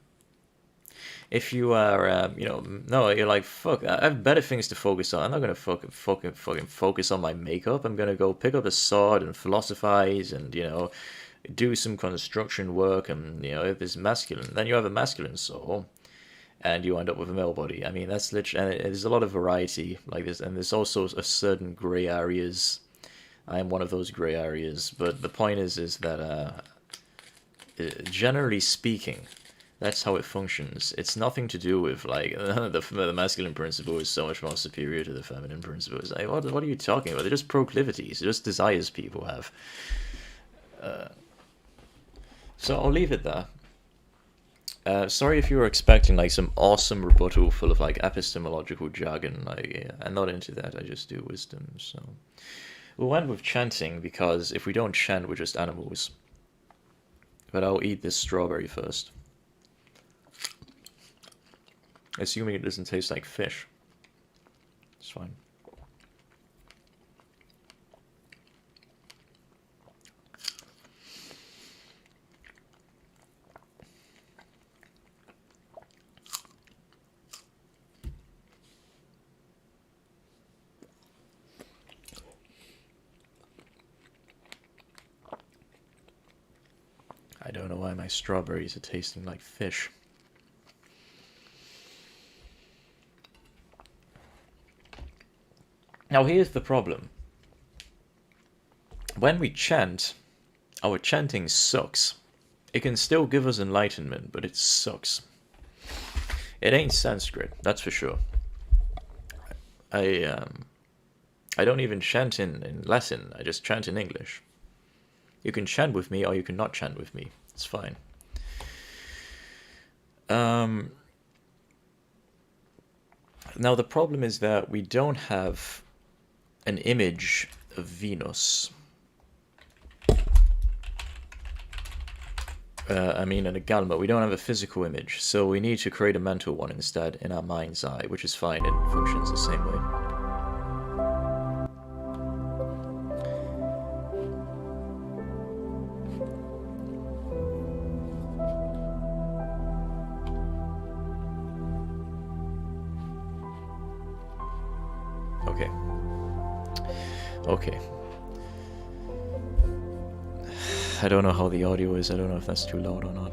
If you are, you know, no, you're like, fuck, I have better things to focus on. I'm not gonna fucking focus on my makeup. I'm gonna go pick up a sword and philosophize and, you know, do some construction work. And, you know, if it's masculine, then you have a masculine soul, and you end up with a male body. I mean, that's literally, and there's a lot of variety like this, and there's also a certain gray areas. I am one of those gray areas, but the point is that generally speaking, that's how it functions. It's nothing to do with like the masculine principle is so much more superior to the feminine principle. It's like, what are you talking about? They're just proclivities, they're just desires people have. So I'll leave it there. Sorry if you were expecting like some awesome rebuttal full of like epistemological jargon. Like, I'm not into that. I just do wisdom. So we'll end with chanting, because if we don't chant, we're just animals. But I'll eat this strawberry first. Assuming it doesn't taste like fish. It's fine. I don't know why my strawberries are tasting like fish. Now here's the problem. When we chant, our chanting sucks. It can still give us enlightenment, but it sucks. It ain't Sanskrit, that's for sure. I don't even chant in Latin, I just chant in English. You can chant with me or you can not chant with me. It's fine. Now the problem is that we don't have an image of Venus. An agalma. We don't have a physical image, so we need to create a mental one instead in our mind's eye, which is fine, it functions the same way. Okay. I don't know how the audio is, I don't know if that's too loud or not.